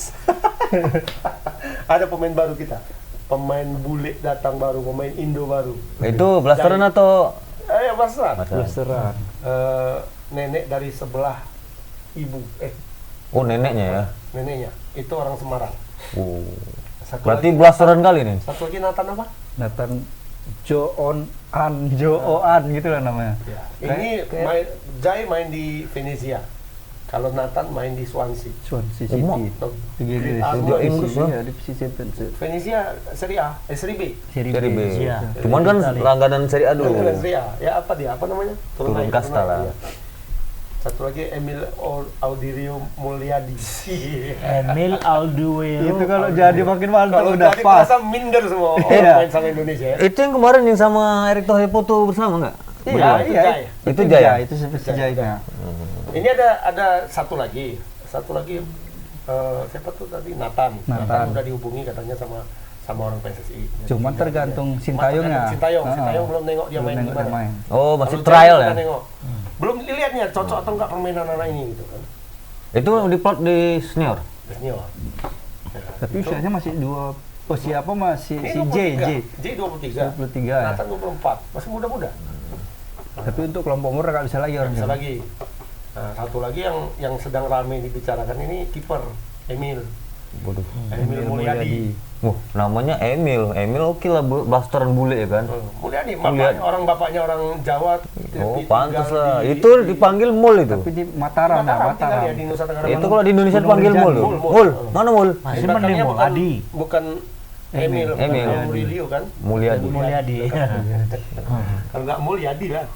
Ada pemain baru kita. pemain bule datang baru, pemain Indo baru. Itu blasteran atau Blasteran. Blasteran. Nenek dari sebelah ibu, oh neneknya ya? neneknya itu orang Semarang. Oh. Satu Berarti lagi, blasteran kali nih? satu lagi Nathan apa? Nathan Joon gitu lah namanya. Ini Jai main di Venezia. Kalau Nathan main di Swansea. Swansea Emang? City. Great Udah Inggris, ya? Iya, di Championship. Venezia Serie A, Serie B. Seri Seri B. Iya. Cuman kan langganan Serie A dulu. Serie A. Ya apa dia? Apa namanya? Turun kasta lah. iya. Satu lagi Emil Audirio Mulyadi. Emil Alduero. Itu kalau jadi makin mantap Kalau udah jadi pas. merasa minder semua orang Iya. main sama Indonesia ya. Itu yang kemarin yang sama Erick Thohir foto bersama nggak? Iya, itu Jai. Itu Jaya? Itu seperti Jaya. Ini ada satu lagi siapa tuh tadi Nathan udah dihubungi katanya sama orang PSSI. Cuman tergantung Sintayongnya. Sintayong belum nengok dia Belum main nengok dia gimana. main. Oh, masih Kalau trial Jai ya? kita nengok. Belum dilihatnya cocok atau enggak permainan anak ini gitu kan. Itu diplot di senior? Senior. Tapi usianya masih siapa masih Ini si 23. J 23. 23 ya. Nathan 24. Masih muda-muda. Tapi untuk kelompok umur nggak bisa lagi orang. Bisa lagi. Nah, satu lagi yang sedang ramai dibicarakan ini kiper Emil. Waduh. Emil Mulyadi. Namanya Emil. Emil oke lah, blasteran bule ya kan? Mulyadi, Mulyadi. bapaknya orang Jawa. Oh, tinggal pantas lah. di- Itu dipanggil Mul itu. Tapi di Mataram, Mataram, tinggal Mataram. ya di Nusa Tenggara Itu Barat. kalau di Indonesia Gunung dipanggil Mul. Rinjani. tuh. Mul. Mul, mana Mul? Masih Belakangnya mending Mul, bukan- Adi. Bukan Emil, Emil. bukan Murilio kan? Mulyadi. Mulyadi. Kalau nggak Mulyadi lah.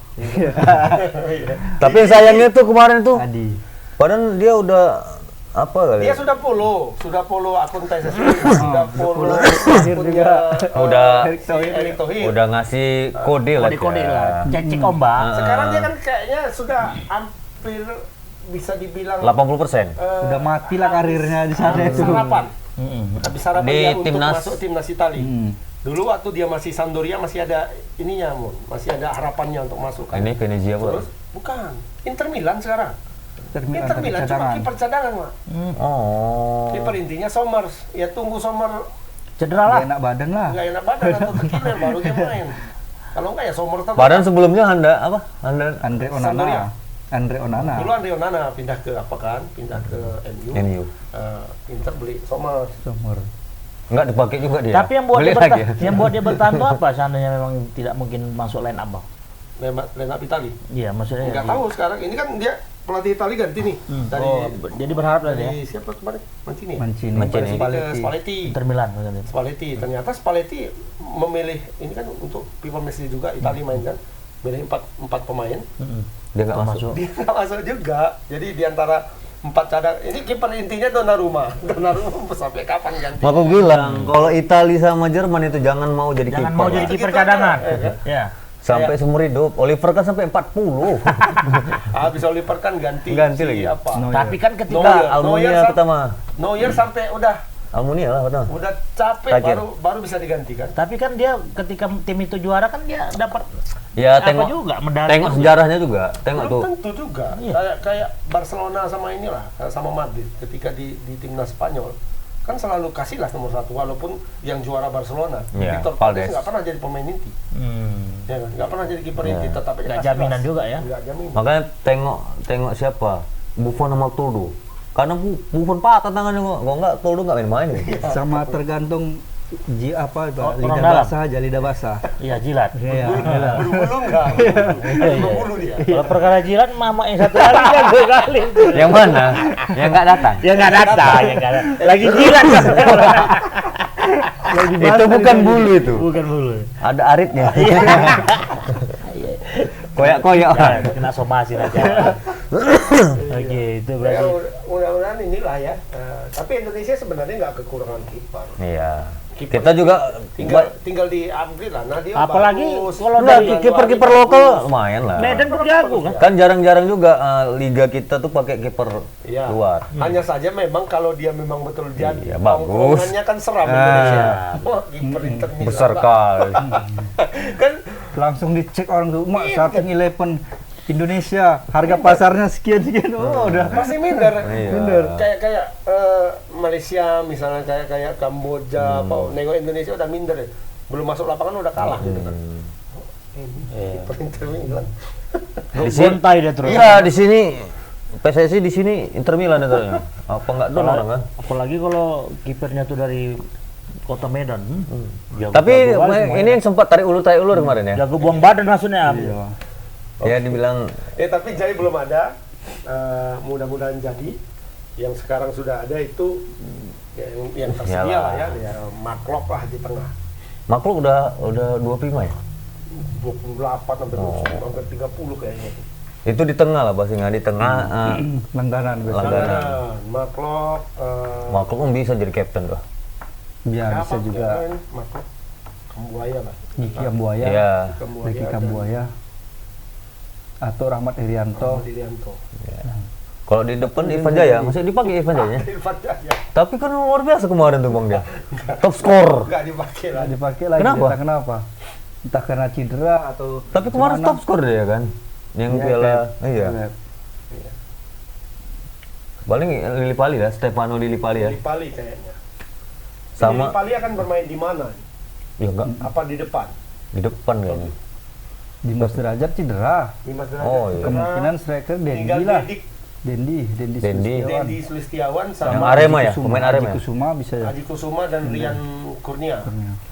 Tapi yang sayangnya tuh kemarin tuh, Adi. padahal dia udah apa kali? Dia sudah follow akun PSSI, sudah follow akunnya Udah- si Erick Thohir. Udah ngasih kode lah. Kode-kode dia. lah. Cek ombak. Sekarang dia kan kayaknya sudah hampir bisa dibilang 80%. Udah mati lah karirnya di sana itu. sarapan. Habis sarapan Di dia untuk timnas. masuk timnas Itali. Dulu waktu dia masih Sampdoria masih ada ininya, Mun. Masih ada harapannya untuk masuk. kan. Ini Venezia pula. Terus bukan Inter Milan sekarang. Inter tapi Milan cuma cadangan. kiper cadangan, Mak. Oh. Kiper intinya Somers. Ya tunggu Sommer Cedera lah. Nggak enak badan lah. nggak enak badan atau tekinan baru dia main. Kalau enggak ya Sommer tetap. Padahal sebelumnya Anda Andre Sampdoria. Onana. Andre Onana. Dulu Andre Onana pindah ke apa kan? Pindah ke MU. MU. Inter beli Sommer. Sommer. Enggak dipakai juga dia. Tapi yang buat Beli dia lagi ya? yang buat dia bertahan itu apa? Seandainya memang tidak mungkin masuk line up, Bang. Line up Itali. Iya, maksudnya. Enggak tahu sekarang. Ini kan dia pelatih Itali ganti nih. Dari Jadi berharap lah dia. dari siapa kemarin? Mancini. Mancini. Mancini. Ke Spalletti. Inter Milan maksudnya. Spalletti. Ternyata Spalletti memilih ini kan untuk People Messi juga Itali main kan. Milih empat pemain. Dia enggak masuk. Dia nggak masuk juga. Jadi di antara 4 cadang ini kiper intinya Donnarumma. Donnarumma sampai kapan ganti? Aku bilang kalau Italia sama Jerman itu jangan mau jadi Jangan kiper. mau jadi Pak. kiper Gitu cadangan. aja. Ya. Sampai seumur hidup. Oliver kan sampai 40. Habis Oliver kan ganti Ganti si lagi. apa? Tapi kan ketika Neuer. Almunia pertama. Neuer sampai udah Almunia lah pertama. capek Terakhir. baru bisa digantikan. tapi kan dia ketika tim itu juara kan dia dapat Ya apa tengok juga medali. tengok sejarahnya juga. Tengok Belum tuh. tentu juga. Iya. Kayak Barcelona sama inilah, sama Madrid ketika di timnas Spanyol kan selalu kasihlah nomor 1 walaupun yang juara Barcelona. Iya, Victor Valdes. Valdes nggak pernah jadi pemain inti. Hmm. Ya kan? Nggak pernah jadi kiper Iya. inti, tetap aja Nggak kasih jaminan kelas. juga ya. Nggak jaminan. Makanya tengok siapa? Buffon sama Toldo. Karena Buffon patah tangannya kok enggak Toldo enggak main-main. Sama tergantung apa itu? Orang Lidah dalam. basah aja lidah basah. Iya, jilat. Iya. Bulu nggak? Bulu dia. Kalau perkara jilat mama yang satu kali kan 2 kali. Yang mana? Yang enggak datang. Ya nggak datang, ya nggak datang. Lagi jilat. Itu bukan bulu itu. Bukan bulu. Ada aritnya. Koyak-koyak. Ya, kena somasi aja. Oke, itu Ya, berarti. mudah-mudahan inilah ya. Tapi Indonesia sebenarnya nggak kekurangan kiper. Iya. Kiper Kita juga tinggal di upgrade lah. Nah, dia Apalagi bagus. kalau Nah, dari kiper-kiper lokal lumayan lah. Medan tuh jago kan. Kan jarang-jarang juga liga kita tuh pakai kiper Iya. luar. Hanya saja memang kalau dia memang betul jadi Iya, bagus. tongkrongannya kan seram Indonesia. Wah, kiper Inter Milan, Besar Pak. kali. Kan Langsung dicek orang tuh, mak starting 11 Indonesia harga pasarnya sekian udah Masih minder. Iya. Kayak Malaysia misalnya, kayak Kamboja, nengok Indonesia udah minder ya. Belum masuk lapangan udah kalah gitu kan. Ini kiper Inter Milan. Gontai dia terus. Iya, di sini PSSI di sini Inter Milan ya. Apa enggak doang orang kan? Apalagi kalau kipernya tuh dari Kota Medan. Jago- Tapi jago banget semuanya. ini yang sempat tarik ulur kemarin ya. jago buang badan maksudnya. Iya. Ya dibilang Tapi jadi belum ada. Mudah-mudahan jadi. Yang sekarang sudah ada itu yang tersedia Iyalah. lah ya Maklok lah di tengah. Makluk udah 25 ya. 28 sampai 29 sampai 30 kayaknya. Itu di tengah lah pasti nggak di tengah. Langganan biasanya. Langganan. Maklok. Makluk kan bisa jadi kapten tuh. Ya bisa juga Maklok. Kambuaya lah. Gigi Kambuaya, Iya. Gigi Kambuaya atau Rahmat Irianto. Dirianto. Kalau di depan Ivan Jaya, masih dipakai Ivan Jaya. Irfan Jaya. Tapi kan luar biasa kemarin tuh bang dia. Top skor. Nggak dipakai lah. Nggak dipakai lagi. Kenapa? Entah kenapa. Entah karena cedera atau Tapi kemarin gimana. top skor dia kan. Yang Iya, piala, Pep. iya. Pep. Paling Lili Pali lah, Stefano Lili Pali ya. Di Pali kayaknya. Sama, Di Pali akan bermain di mana? ya enggak, Apa di depan? di depan kayaknya. Dimas Derajat cedera. Dimas Derajat. Oh, iya. Kemungkinan striker Dendi Tinggal lah. Dendi Dendi Dendi. Sulistiawan. Dendi Sulistiawan Yang sama Arema ya, Kusuma, pemain Arema Haji ya. Kusuma bisa ya. Haji Kusuma dan Rian Kurnia.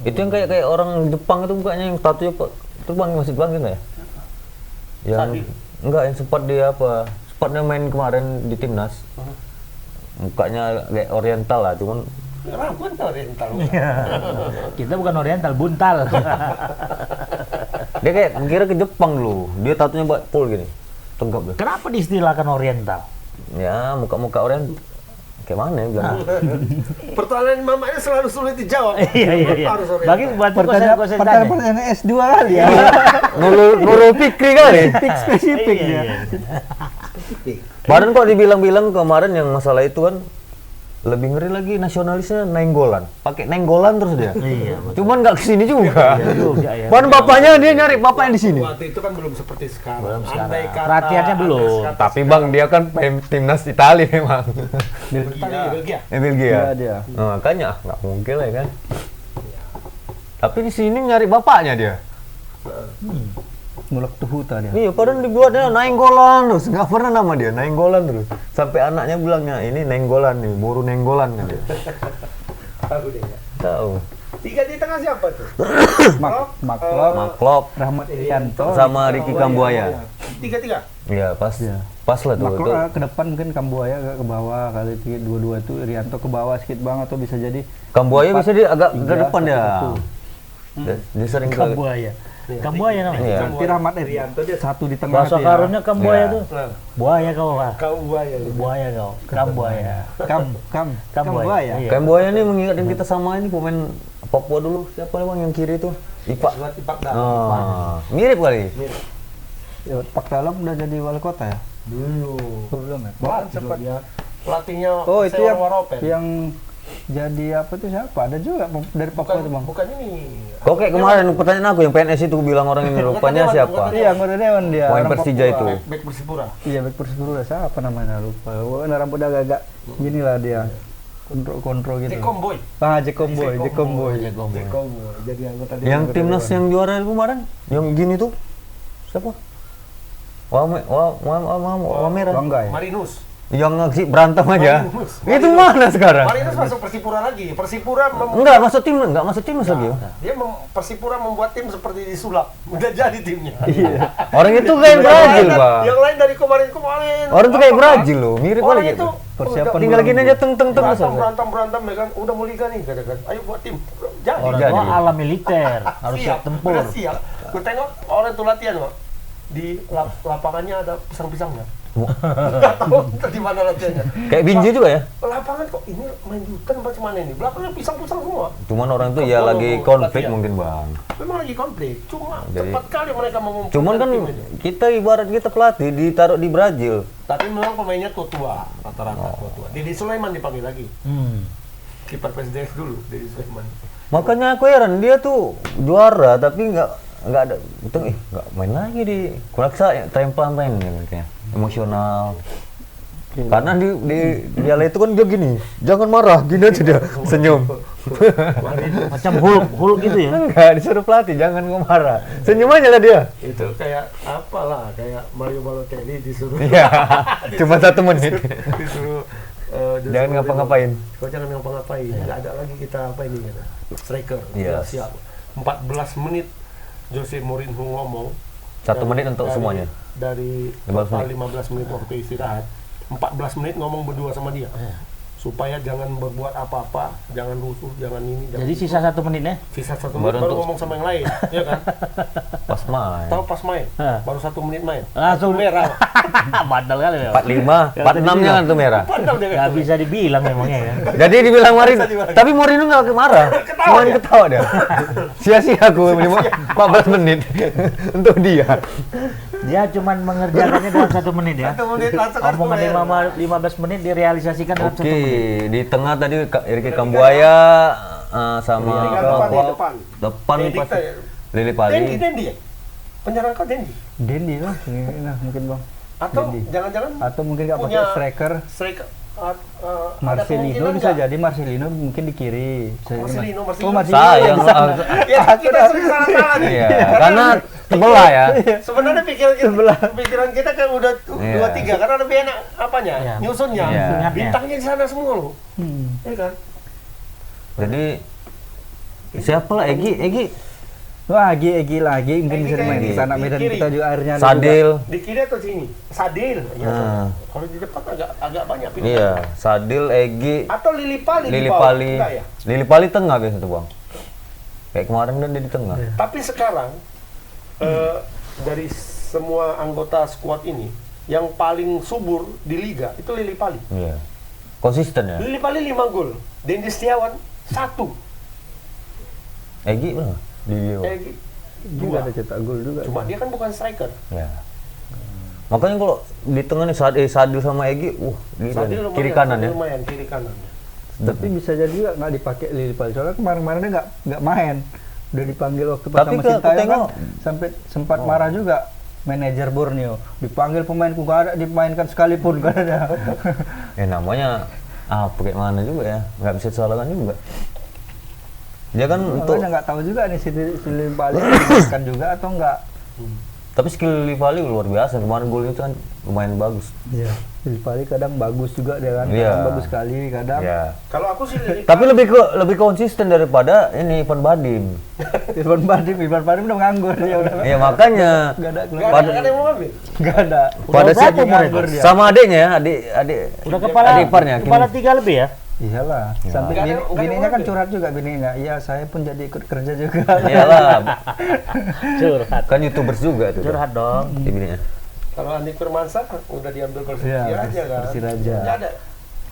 Itu yang kayak orang Jepang itu mukanya yang tatunya Pak. Itu bang masih bang enggak ya? Yang Sadi. enggak yang sempat dia apa? Sempatnya main kemarin di timnas. Mukanya kayak oriental lah, cuman Rambut oriental. Kita bukan oriental, buntal. dia kayak kira ke Jepang dulu. Dia tatunya full gini. Tegap deh. Kenapa diistilahkan oriental? Ya, muka-muka oriental. Kayak mana ya bilang? Pertanyaan mamanya selalu sulit dijawab. Iya. Harus oriental. Bagi buat kosen tanya. Pertanyaan S2 kali ya. Nurul Fikri kali. Spesifik Iya, ya. iya. Kemarin kok dibilang-bilang kemarin yang masalah itu kan lebih ngeri lagi nasionalisnya nenggolan. Pakai nenggolan terus dia. Iya, betul. Cuman nggak kesini juga. juga ya. Pan bapaknya dia nyari bapaknya di sini. Waktu itu kan belum seperti sekarang. Belum sekarang. Andai kata, Perhatiannya belum. andai kata Tapi bang dia kan timnas Italia memang. Belgia. Belgia. Iya dia. Nah, makanya nggak mungkin lah ya kan. Tapi di sini nyari bapaknya dia. Mulak Tuhuta dia. Iya, padahal dibuatnya Nainggolan terus, nggak pernah nama dia Nainggolan terus. Sampai anaknya bilangnya ini Nainggolan nih, Muru Nainggolan kan dia. Tahu deh ya. Tahu. Tiga di tengah siapa tuh? Maklok, Maklop Rahmat Irianto, sama Ricky Kambuaya. Tiga. Iya, pas. Iya. Pas lah tuh. Maklok Itu. ke depan mungkin Kambuaya ke bawah kali itu dua-dua itu Irianto ke bawah sedikit banget atau bisa jadi Kambuaya bisa dia agak ke tiga, depan dia. satu. Dia sering ke Kambuaya. Kambuaya namanya. Iya. Nanti Rahmat Irianto dia satu di tengah Bahasa itu ya. karunya kambuaya Iya. tuh. Buaya kau lah. Kau buaya. Buaya kau. Kambuaya. Kambuaya. Iya. Kambuaya nih mengingatkan kita sama ini pemain Papua dulu. Siapa bang yang kiri tuh? Ipak. Ipak dah. Oh, mirip kali. Ya, Pak Dalam udah jadi wali kota ya? Dulu. Belum ya? Bahkan sempat ya pelatihnya Oh itu Sewa yang Waropen. yang jadi apa tuh siapa? Ada juga dari Papua tuh bang. Bukan ini. Kok kayak kemarin pertanyaan aku yang PNS itu bilang orang ini rupanya Dewan, siapa? bukan Iya, anggota dewan dia. Pemain orang Persija Papua. itu. Bek Persipura. Iya, bek Persipura. Siapa namanya lupa. Warna rambut agak-agak gini lah dia. Kontrol gitu. Jekomboy. Ah, Jekomboy. Jekomboy. Jadi anggota dewan. Yang timnas yang juara itu kemarin, yang gini tuh siapa? Wamera. Bangga ya? Marinus. Yang ngasih berantem aja. Marinus. Itu mana sekarang? Marinus masuk Persipura lagi. Persipura Enggak masuk timnas lagi. dia Persipura membuat tim seperti disulap. Udah jadi timnya. Orang itu kayak Brazil, Bang. Yang lain dari kemarin. Orang itu kayak Brazil loh, mirip Orang kali itu gitu. Persiapan Tinggal gini aja teng berantem ya kan. Udah mau liga nih katakan. Ayo buat tim. Jadi. Orang Jadi. tua ala militer harus siap tempur. Udah siap. Gue tengok orang itu latihan kok. Di lapangannya ada pisang-pisangnya. Nggak tahu di mana latihannya. Kayak Binji juga ya. Lapangan kok ini main di hutan apa gimana ini? Belakangnya pisang-pisang semua. Cuman orang itu ya lagi konflik mungkin, Bang. Memang lagi konflik. Cuma Jadi- cepat kali mereka mengumpulkan Cuman kan tim itu. kita ibarat kita pelatih ditaruh di Brazil. Tapi memang pemainnya tua, rata-rata tua. Didi Sulaiman dipanggil lagi. Kiper PSDS dulu, Didi Sulaiman. Makanya aku heran dia tuh juara tapi nggak nggak ada, itu nggak main lagi di Kuraksa ya, terempah main ya, kayak emosional. Karena di Piala itu kan dia gini, jangan marah, gini aja dia senyum. Macam Hulk gitu ya. Enggak, disuruh pelatih jangan marah, senyum aja lah dia. Itu kayak apalah, kayak Mario Balotelli disuruh Iya, cuma 1 menit. disuruh Jangan ngapa-ngapain. Kau jangan ngapa-ngapain. Nggak ada lagi kita apa ini gitu. Striker. Yes. Ya, siap. 14 menit Jose Mourinho ngomong. 1 menit untuk semuanya. Dari 15 total menit. 15 menit waktu istirahat. 14 menit ngomong berdua sama dia. Supaya jangan berbuat apa-apa, jangan rusuh, jangan ini. Jangan Jadi itu. sisa 1 menit ya. Sisa 1 Baru menit baru untuk- ngomong sama yang lain, ya kan? Pas main. Tahu pas main, Hah. baru 1 menit main, Langsung merah. Bandel kali ya. 45, 46-nya kan tuh merah. Padahal dia Nggak bisa dibilang memangnya ya. Jadi dibilang Mourinho, tapi Mourinho nggak marah, cuma dia. ketawa dia. Sia-sia aku 14 menit untuk dia. Dia cuma mengerjakannya dalam 1 menit ya. 1 menit langsung kartu Omongan merah. 15 menit direalisasikan dalam 1 Oke, menit. di tengah tadi Ricky Kambuaya sama Tinggal depan Dendi pas kayak- Lili Pali. Dendi ya? Penyerang kau Dendi? Dendi lah, ini nah, mungkin bang. Atau Dendi. jangan-jangan Atau mungkin nggak pakai punya striker. striker ada Marcelino kemungkinan bisa nggak? jadi Marcelino mungkin di kiri. Marcelino. Oh, Marcelino. Sayang, bisa. Ya kita sering salah-salah nih. iya, karena sebelah ya. Sebenarnya pikiran kita kan udah Iya. 2-3 karena lebih enak apanya? Iya. Nyusunnya. Iya. Bintangnya di sana semua loh. Ya kan? Jadi siapa lah Egi? Wah, Egi lagi mungkin Egi bisa kayak dimain di di sana Medan kiri. kita juga akhirnya ada Sadil. Di kiri atau sini? Sadil. Ya, Ah. kalau di depan agak banyak pilihan. Iya, Sadil, Egi, Atau Lili Pali di Lili bawah. Pali. Enggak ya? Lili Pali tengah biasa tuh, Bang. Kayak kemarin kan dia di tengah. Tapi sekarang dari semua anggota skuad ini yang paling subur di liga itu Lili Pali. Iya. Konsisten ya. Lili Pali 5 gol, Dendi Setiawan 1. Egi mana? Di Rio. juga ada cetak gol juga. Cuma dia kan bukan striker. Ya. Makanya kalau di tengah nih Sadil sama Egi, gila Sadil nih. lumayan, Kiri kanan Sadil ya. lumayan kiri kanan. Tapi bisa jadi juga nggak dipakai Lili Pali. Soalnya kemarin-kemarin dia nggak main. Udah dipanggil waktu pas Tapi sama ke- Sintayong kan tengok. sampai sempat marah juga manajer Borneo. Dipanggil pemainku nggak ada, dimainkan sekalipun nggak ada. Ya namanya kayak mana juga ya, nggak bisa disalahkan juga. Dia kan untuk, Makanya nggak tahu juga nih si Lili Pali kan juga atau nggak. tapi skill Livali luar biasa. Kemarin golnya itu kan lumayan bagus. Iya. Lili Pali kadang bagus juga dia kan. Iya. Kadang bagus sekali kadang. Ya. Kalau aku sih Lili Tapi lebih konsisten daripada ini Ivan Badim. Irfan Badim udah nganggur dia udah. Iya makanya. Nggak ada nggak ada yang mau ambil. Nggak ada. Pada berapa saat umurnya, nganggur dia. sama adiknya ya, adik Udah kepala adik iparnya. kepala 3 lebih ya. Iyalah, sampai Nggak ada- nggak ada bininya kan mobil. curhat juga bininya. Iya, saya pun jadi ikut kerja juga. Iyalah, Curhat. kan YouTubers juga tuh. Curhat dong. Bininya. Kalau Andi Firmansyah udah diambil Persija Iya, aja kan. Persiraja. Nggak ada.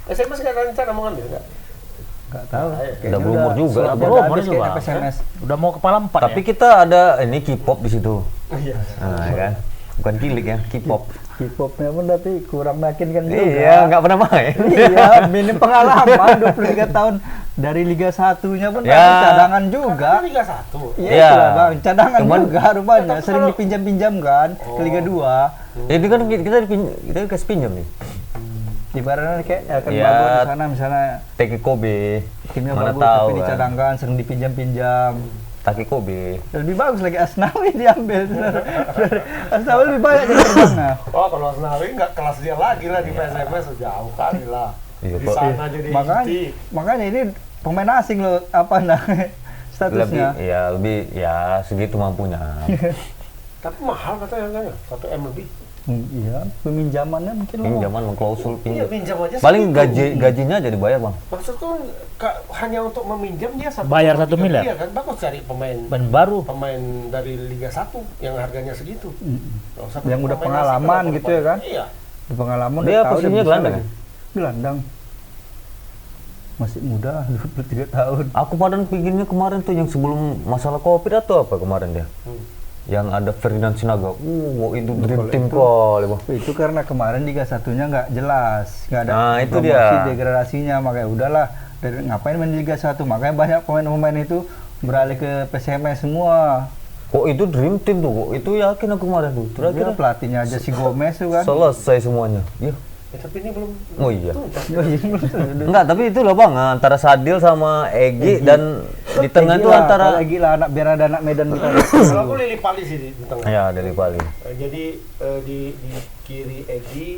SMS nggak ada rencana mau ngambil nggak? Nggak tahu. Kayaknya Udah berumur juga. Udah Berumur habis itu, kayaknya Bang. PSMS. Udah mau kepala 4 Tapi ya. kita ada ini K-pop di situ. Iya. Nah, kan. Bukan kilik ya, K-pop. K-popnya pun tapi kurang meyakinkan juga. Iya, nggak pernah main. Iya, minim pengalaman 23 tahun dari Liga 1-nya pun Ya. tapi cadangan juga. Kan Liga 1. Iya, Iya. itulah, Bang. Cadangan Cuman- juga rupanya, Tapi sering kalau- dipinjam-pinjam kan ke Liga 2. Itu kan kita dikasih pinjam nih. Ibaratnya kayak akan Iya. bagus di sana misalnya TK Kobe. timnya Mana bagus tahu tapi kan. dicadangkan, sering dipinjam-pinjam. Taki Kobe. Lebih bagus lagi Asnawi diambil. Asnawi lebih banyak di terbangnya. Oh kalau Asnawi nggak kelas dia lagi lah di PSMS jauh kali lah. Iya, Di Pak. sana jadi Makanya, inti. makanya ini pemain asing loh apa nah statusnya. Lebih ya segitu mampunya. Tapi mahal katanya harganya, 1 M lebih. Iya, peminjamannya mungkin loh. Pinjaman klausul Iya pinjam. pinjam aja. Paling segitu. gajinya aja dibayar, Bang. Maksudku hanya untuk meminjam dia Bayar 1 miliar? Iya kan bagus cari pemain Baru. pemain dari Liga 1 yang harganya segitu. Nggak usah Yang udah pemain pengalaman asing, gitu ya kan? Iya. Di pengalaman Dia udah tahu posisinya bisa gelandang lagi. Gelandang. Masih muda, 23 tahun. Aku padahal pinginnya kemarin tuh yang sebelum masalah Covid atau apa kemarin dia. Yang ada Ferdinand Sinaga. Itu dream team kali, Bang. Itu karena kemarin Liga 1-nya nggak jelas, nggak ada Nah, itu promosi dia. degradasinya, makanya udahlah dari ngapain main di Liga 1, makanya banyak pemain-pemain itu beralih ke PSMS semua. Kok itu dream team tuh, kok itu yakin aku kemarin tuh. Kira Terakhir pelatihnya aja si Gomez tuh kan. selesai semuanya. Iya. Tapi ini belum. Oh iya. Oh, iya, Enggak, tapi itu loh Bang, antara Sadil sama Egi dan di tengah itu antara gila anak biar ada anak Medan kita. Kalau aku Lili Pali sih di tengah. ya dari Bali. Jadi di kiri Egi,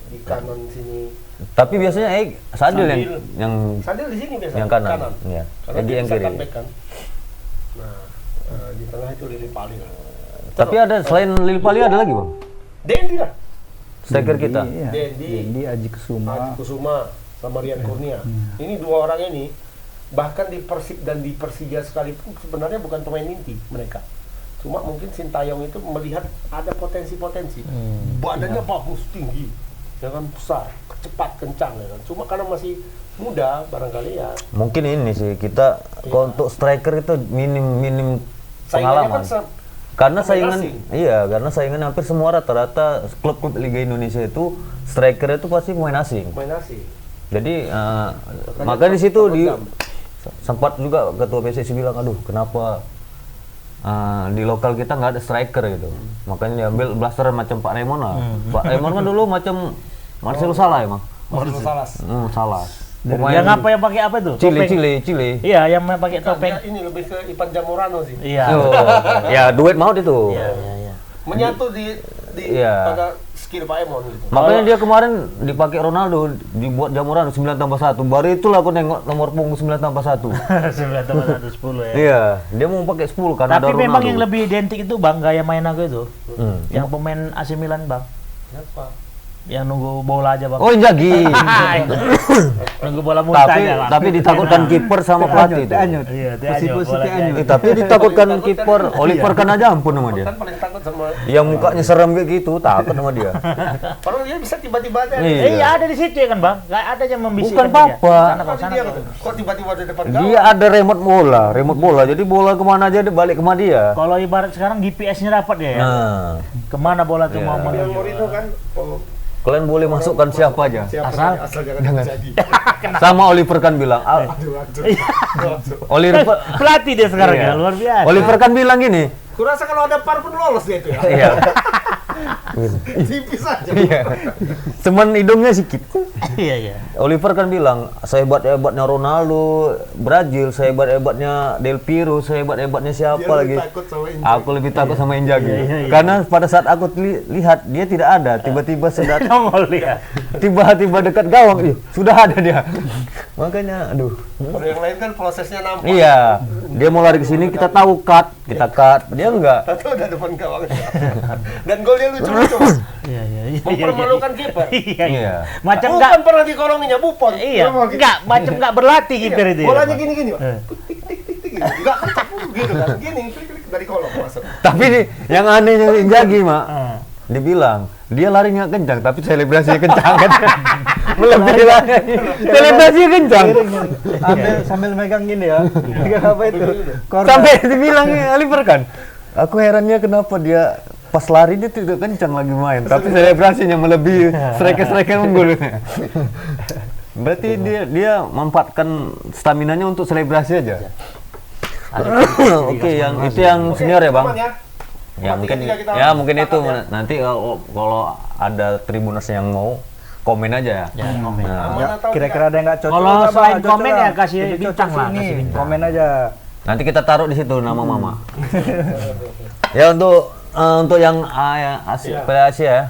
di kanan sini. Tapi biasanya Sadil yang Sadil di sini biasa. yang kanan. Iya. Karena Egi dia yang bisa kiri. comeback kan. Nah, di tengah itu Lili Pali. Tapi ada selain Lili Pali ada lagi Bang? Dendi lah. Striker kita. Iya. Dendi, Aji Kusuma. Adi Kusuma sama Rian Kurnia. Ini dua orang ini bahkan di Persib dan di Persija sekalipun sebenarnya bukan pemain inti mereka. Cuma mungkin Sintayong itu melihat ada potensi-potensi. Badannya bagus, tinggi, ya kan, besar, cepat, kencang ya kan. Cuma karena masih muda barangkali ya. Mungkin ini sih kita kalau untuk striker itu minim Saingannya pengalaman. kan Karena pemain saingan asing. karena saingan hampir semua rata-rata klub-klub Liga Indonesia itu striker itu pasti pemain asing. pemain asing. Jadi maka di situ sempat juga ketua PSSI bilang, aduh kenapa di lokal kita nggak ada striker gitu. Makanya diambil blaster macam Pak Raymond lah. Pak Raymond kan dulu macam Marcelo Salah emang. Marcelo Salas. Salah. Yang apa yang pakai apa tuh? Chile, Topeng. Chile. Iya, yang pakai topeng. Ini lebih ke Ipan Jamorano sih. Iya. Oh, ya duet maut itu. Iya. Menyatu di Iya. pada skill Pak Emon gitu. Makanya dia kemarin dipakai Ronaldo, dibuat jamuran 9+1. Baru itulah aku nengok nomor punggung 9+1. 9+1 10 ya. Iya, dia mau pakai 10 karena ada Tapi Ronaldo. memang yang lebih identik itu Bang, gaya main aku itu. Hmm. Yang pemain AC Milan Bang. Siapa? Yang nunggu bola aja Bang. Oh, Inzaghi. Nunggu bola muntah aja Bang. tapi ditakutkan kiper sama pelatih itu. Iya, dia aja Posisi bola Anyut. aja. Tapi ditakutkan kiper. Oliver kan aja ampun sama dia. Kan paling takut sama. Yang mukanya serem kayak gitu, takut sama dia. Padahal dia bisa tiba-tiba aja. Iya. Iya, ada di situ ya kan Bang. Gak ada yang membisikkan Bukan dia. Papa. Sana kok, sana Dia kok. kok tiba-tiba di depan gawang. Dia ada remote bola. Jadi bola kemana aja dia balik ke rumah dia. Kalau ibarat sekarang GPS-nya dapat dia ya. Nah, Kemana bola tuh Iya. mau Yang menuju. Mourinho kan kalian boleh masukkan siapa aja. asal jangan jadi. Sama Oliver kan bilang, Oliver Pelatih dia sekarang Iya. ya, luar biasa. Oliver kan bilang gini. Kurasa kalau ada VAR pun lolos dia itu ya. Iya. Tipis aja. Iya. Cuman hidungnya sedikit. Iya. Oliver kan bilang, sehebat-hebatnya Ronaldo, Brazil, sehebat-hebatnya Del Piero, sehebat-hebatnya siapa Dia lagi? lebih takut sama Inzaghi. Aku lebih takut sama Inzaghi. Iya. Karena pada saat aku lihat dia tidak ada, tiba-tiba sudah Nongol dia. tiba-tiba dekat gawang, sudah ada dia. Makanya, aduh. Kalau yang lain kan prosesnya nampak. Iya, dia mau lari ke sini kita tahu kita cut, dia enggak. Atau udah depan gawang. Dan golnya lucu-lucu. Iya. Mempermalukan kiper. Iya. Iya. Macam Bukan enggak pernah dikolonginya Buffon. iya, Memang gitu. enggak macam enggak berlatih kiper itu. ya, Bolanya Bang. gini-gini, Pak. Eh. Tik tik tik tik gitu. Enggak kencang gitu kan. Gini, klik-klik dari kolong masuk. Tapi nih, yang anehnya Inzaghi, Mak. Ah. Dia bilang, dia lari nggak kencang, tapi selebrasinya kencang kan. Melebihi lari. Selebrasinya kencang. Sambil megang gini ya. Megang apa itu? Corner. Sampai dibilang Oliver kan. Aku herannya kenapa dia pas lari dia tidak kencang lagi main, tapi selebrasinya melebihi striker-striker unggul. Berarti dia memanfaatkan staminanya untuk selebrasi aja. Oke, yang itu yang senior ya, Bang. Aman ya. Ya mungkin mungkin itu nanti kalau ada Tribuners yang mau komen aja ya. Komen. Nah, Aman atau Kira-kira ada yang nggak cocok? Kalau apa, selain cocok komen lah. ya kasih Lebih cocok bintang lah, sini. kasih bintang. Komen aja. nanti kita taruh di situ nama Mama. Ya untuk yang Asia ya.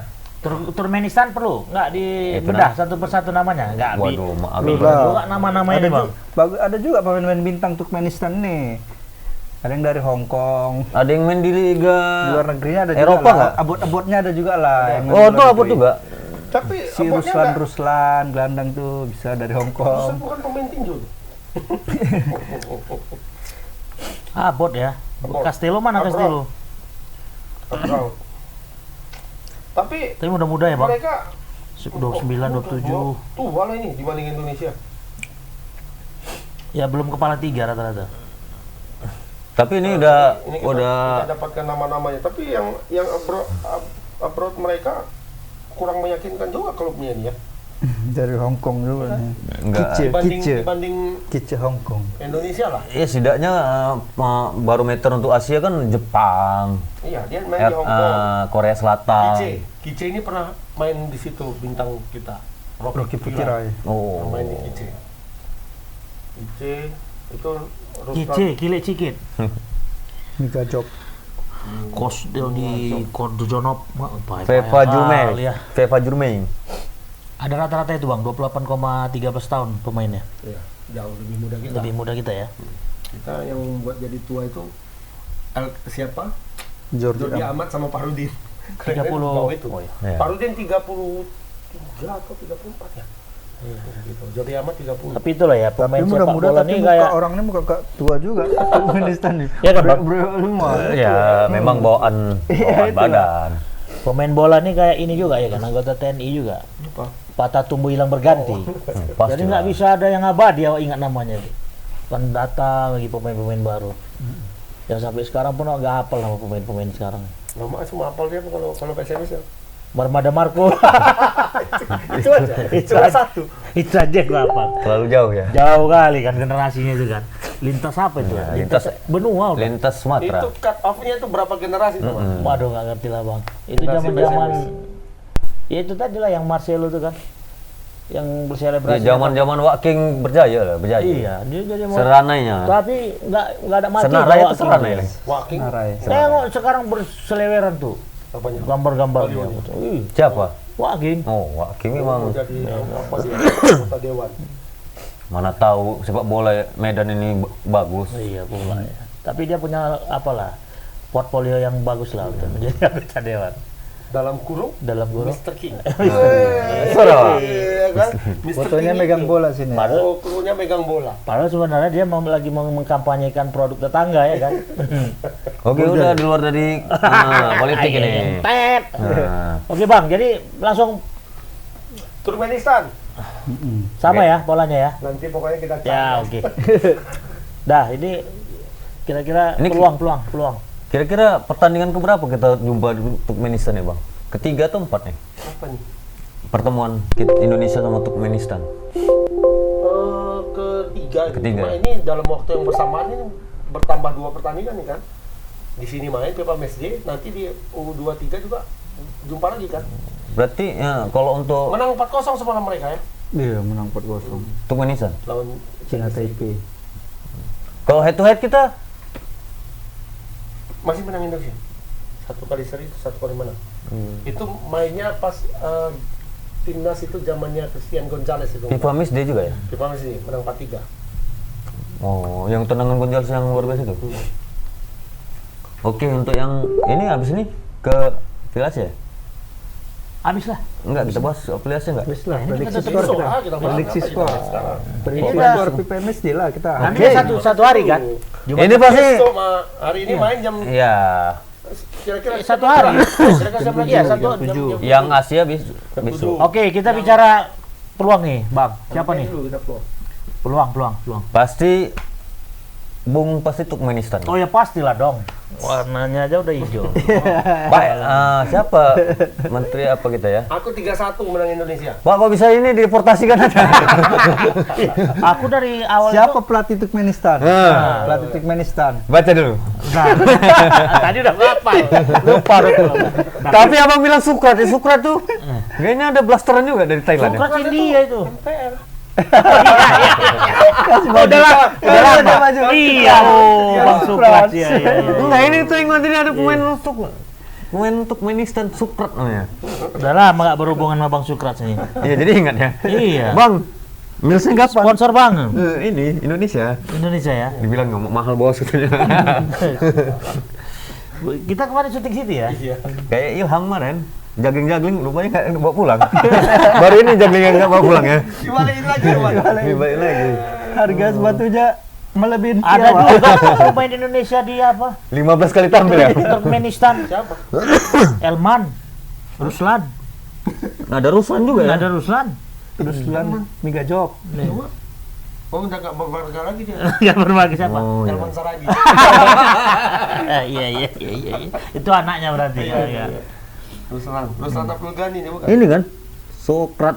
Turkmenistan perlu nggak dibedah satu persatu namanya? Nggak. Waduh, maaf. Juga nama-nama ini Bang. Ada juga pemain-pemain bintang Turkmenistan nih. Ada yang dari Hong Kong. Ada yang main di liga Di luar negerinya ada Eropa juga lah. nggak? Abot-abotnya ada juga lah. yang main Oh, di itu luar apa negeri. juga? Tapi Si abotnya Ruslan, gelandang tuh bisa dari Hong Ruslan Kong. bukan pemain tinju. Abot ya. Abot. Castello mana Abot. Castello? Abot. Tapi Tapi muda-muda ya Bang. mereka 29, 27. Tua lah ini dibanding Indonesia. Ya belum kepala 3 rata-rata. Tapi ini udah Ini kita dapatkan nama-namanya. Tapi yang abroad mereka kurang meyakinkan juga klubnya ini ya. Dari Hong Kong juga nih. Enggak. dibanding Kice Hong Kong. Indonesia lah. Ya setidaknya barometer untuk Asia kan Jepang, Iya, dia main di Hong Kong. Korea Selatan. Kice ini pernah main di situ bintang kita. Rocky Pukirai. Oh. Main di Kice itu Kice, kile cikit. Mika Job. Kos dia di Kordojonov. Feva Jurmeng. Ya. Feva Jurmeng. Ada rata-rata itu Bang, 28,13 tahun pemainnya. Iya, jauh lebih muda kita. Lebih muda kita ya. Kita yang buat jadi tua itu siapa? Jordi Jordi Amat. Amat sama Farudin. 30. Bawah itu. Oh, iya. Iya. Farudin 33 atau 34 ya. Gitu. Jordi Amat 30. Tapi itulah ya, Tapi pemain sepak muda-muda bola tapi nih muka kayak orangnya muka tua juga. Afghanistan nih. Ya kan, Bang? Ya, memang bawaan badan. pemain bola nih kayak ini juga ya kan, anggota TNI juga. Apa? Patah tumbuh hilang berganti. Pasti Jadi nggak lah. bisa ada yang abadi ya ingat namanya. Kan datang lagi pemain-pemain baru. Yang sampai sekarang pun nggak hafal nama pemain-pemain sekarang. Nama cuma hafal dia kalau PSMS ya. Marmada Marco. Itu aja. Cuma satu. Itu aja gua hafal. Terlalu jauh ya. Jauh kali kan generasinya itu kan. Lintas apa itu? Ya, lintas benua udah. Lintas Sumatera. Itu cut off-nya itu berapa generasi tuh, Bang? Waduh nggak ngerti lah bang. Itu Generasi zaman-zaman. PSMS. Ya itu tadi lah yang Marcelo tuh kan. Yang Ya, berselebrasi. zaman-zaman Waking berjaya lah, berjaya. Iya, dia jadi Seranainya. Tapi nggak ada mati. Senarai bawa itu seranai. King. Walking. Narai. Tengok sekarang berseleweran tuh Apanya? gambar-gambarnya. Ih, Siapa? wah King. Oh, Waking memang Mau jadi apa sih? Anggota dewan. mana tahu sepak bola Medan ini bagus. Iya bola ya. Tapi dia punya apalah portfolio yang bagus lah untuk menjadi anggota dewan. Dalam kurung Dalam guru. Mr. King. Saudara. Iya kan? Mr. Fotonya King megang itu. bola sini. Oh, kurungnya megang bola. Padahal sebenarnya dia lagi mau mengkampanyekan produk tetangga ya kan. Oke, udah di luar dari politik ini. Tet. Nah, Oke bang, jadi langsung Turkmenistan. sama ya polanya ya. Nanti pokoknya kita cari. Ya oke. Dah ini kira-kira Ini peluang. kira-kira pertandingan keberapa kita jumpa di Turkmenistan ya, Bang? Ketiga atau empat nih? Apa nih? Pertemuan Indonesia sama Turkmenistan. Ketiga. Ketiga. Cuma ini dalam waktu yang bersamaan ini bertambah 2 pertandingan nih kan. Di sini main Piala Mesd, nanti di U23 juga jumpa lagi kan. Berarti ya kalau untuk Menang 4-0 semalam mereka ya Iya, menang 4-0. Turkmenistan. lawan Cina Taipei. Kalau head to head kita masih menang Indonesia. 1 kali seri, 1 kali menang. Itu mainnya pas timnas itu zamannya Christian Gonzalez itu. FIFA Match Day juga ya? FIFA Mesd menang 4-3. Oh, yang tendangan Gonzales yang luar biasa itu. Oke, untuk yang ini habis ini ke Piala ya? Habis lah. Enggak, kita bahas Piala enggak? Habis lah, Ini prediksi kita skor besok kita. lah, kita bahas Prediksi apa skor. kita sekarang. Prediksi Ini skor PPMS lah kita. Nanti satu hari kan. Jumat. Ini pasti Besok hari ini main jam ya kira-kira Satu hari. Kira-kira siapa lagi ya? Satu jam 7. yang Asia besok. Oke kita bicara peluang nih bang. Siapa nih? Dulu kita peluang. Peluang. Pasti Bung pasti Turkmenistan. Oh ya pastilah dong. Warnanya aja udah hijau. Pak, siapa menteri apa kita ya? Aku 3-1 menang Indonesia. Pak, kok bisa ini dideportasikan aja? Aku dari awal Siapa pelatih Turkmenistan? Nah. Pelatih Turkmenistan. Baca dulu. tadi udah apa? Lupa dong. Tapi abang bilang Sukrat, Sukrat tuh kayaknya ada blasteran juga dari Thailand ya? Sukrat India itu. MPR. Udah lama. Iya, Bang Sukrat ya. Enggak, ini tuh yang nanti ada pemain Turkmenistan Sukrat namanya. Udah lama gak berhubungan sama Bang Sukrat sini. Iya, jadi ingat ya. Iya. Bang, Milsnya kapan? Sponsor Bang. Ini Indonesia. Indonesia ya. Dibilang nggak mahal bos katanya. Kita kemarin syuting situ ya. Iya. Kayak Ilham kemarin. Jagling rupanya nggak bawa pulang. Baru ini jagling yang nggak bawa pulang ya. Dibalikin lagi, Bang. Balik lagi. Harga sepatunya melebihi Ada juga pemain Indonesia di apa? 15 kali tampil ya. Turkmenistan. Siapa? Elman. Ruslan. Ada Ruslan juga ya. Ada Ruslan. Terus Lan Mika Job. Oh, udah gak berwarga lagi dia. Ya berbagi siapa? Oh, iya. Elman Saragi. Iya. Itu anaknya berarti ya. Ruslan Abdul Ghani dia bukan? Ini kan Sokrat,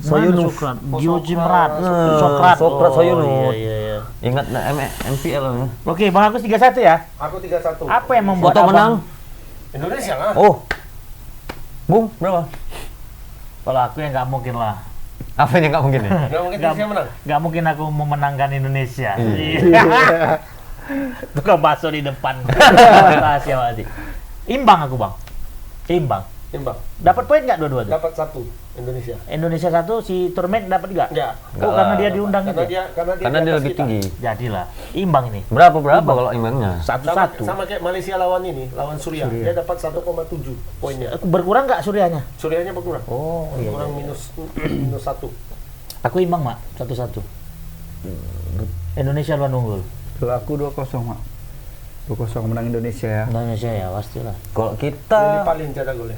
Soyunus. Sokrat, Gyojimrat, Sokrat. Sokrat, Oh, Soyunus. iya. Ingat MPL ya? Oke, Bang Agus 31 ya. Aku 31. Apa yang membuat Untuk abang menang? Indonesia lah. Oh. Bung, berapa? Kalau aku ya nggak mungkin lah. Apa yang nggak mungkin ya? Nggak mungkin Indonesia menang. Nggak mungkin aku memenangkan Indonesia. Iya. Tukang bakso di depan. Rahasia banget sih. Imbang aku, Bang. Imbang. Imbang. Dapat poin nggak dua-dua tuh? Dapat 1 Indonesia. Indonesia 1, si Turmet dapat nggak? Enggak. Oh, karena dia diundang Karena itu. dia Karena di dia atas lebih kita. tinggi. Jadilah imbang ini. Berapa kalau imbangnya? Sama, 1-1. sama kayak Malaysia lawan ini, lawan Suriah. Dia dapat 1,7 poinnya. Berkurang nggak Suryanya? Suriahnya berkurang. Oh, iya. Kurang minus 1. Aku imbang, Mak. 1-1. Indonesia lawan unggul. Kalau aku 2-0, Mak. 2-0 menang Indonesia ya. Indonesia ya, pastilah. Kalau Ini kita paling cetak golnya.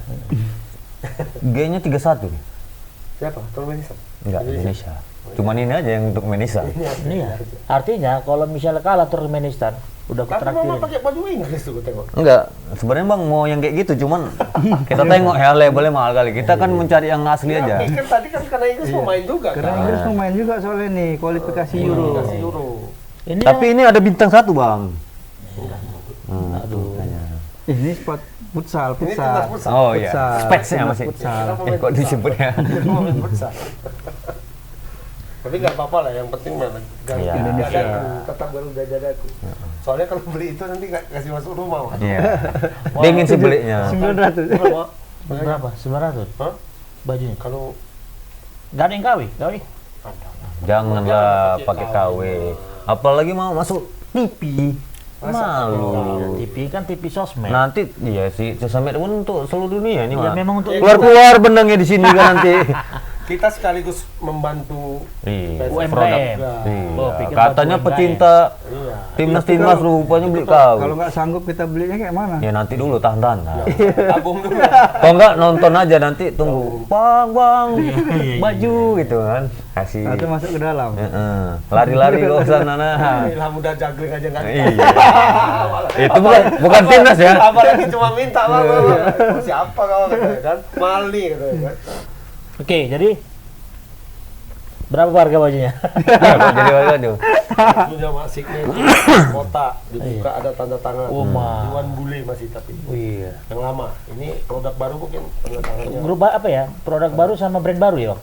G-nya 3-1. Siapa? Turkmenistan. Enggak, Indonesia. Cuman ini aja yang untuk Indonesia. Ini ya. Artinya kalau misalnya kalah Turkmenistan, udah Tapi mama ketraktir. pakai baju Inggris tuh gue tengok. Enggak, sebenarnya Bang mau yang kayak gitu, cuman kita tengok ya labelnya mahal kali. Kita kan mencari yang asli aja. Ya, kan tadi kan karena Inggris mau main juga Karena kan. Inggris mau main juga soalnya nih kualifikasi Euro. Kasih Euro. Ini Tapi ini ada bintang 1, Bang. aduh. Ini sport futsal, Ini timnas futsal. futsal. Oh iya, Futsal, spetsnya timnas masih. futsal. Kok disebutnya? Pemain futsal. Tapi nggak apa-apa lah, yang penting mana Iya. Indonesia tetap Garuda Jadaku. Soalnya kalau beli itu nanti nggak kasih masuk rumah, Mas. Iya. Dingin sih belinya. 900. Berapa? 900 Hah? bajunya. Kalau Gak ada yang KW. Janganlah pakai KW. Apalagi mau masuk TV. Malu. TV kan TV sosmed. Nanti iya sih, sosmed pun untuk seluruh dunia nih, Ya Mak. memang untuk Keluar-keluar benangnya di sini kan nanti. kita sekaligus membantu Iya, UMKM. produk. Oh, Iya. pikir Katanya buat pecinta iya. timnas rupanya beli Kalau KW. nggak sanggup kita belinya kayak mana? Ya nanti dulu tahan-tahan. Nah. Tabung dulu. Kalau enggak nonton aja nanti tunggu. Bang, iya. baju gitu kan. Kasih. Atau masuk ke dalam. Heeh. Lari-lari ke sana nah. Ilham udah juggling aja nggak Iya. Itu bukan timnas ya. apalagi cuma minta bang. Siapa kau katanya kan? Mali katanya kan. Oke, jadi berapa harga bajunya? Jadi waduh. Punya Mak signature kota dibuka ada tanda tangan. Oh, Ma. Iwan Bule masih tapi Oh, iya. yang lama. Ini produk baru mungkin tanda tangannya. Grup apa ya? Produk baru sama brand baru ya, Bang?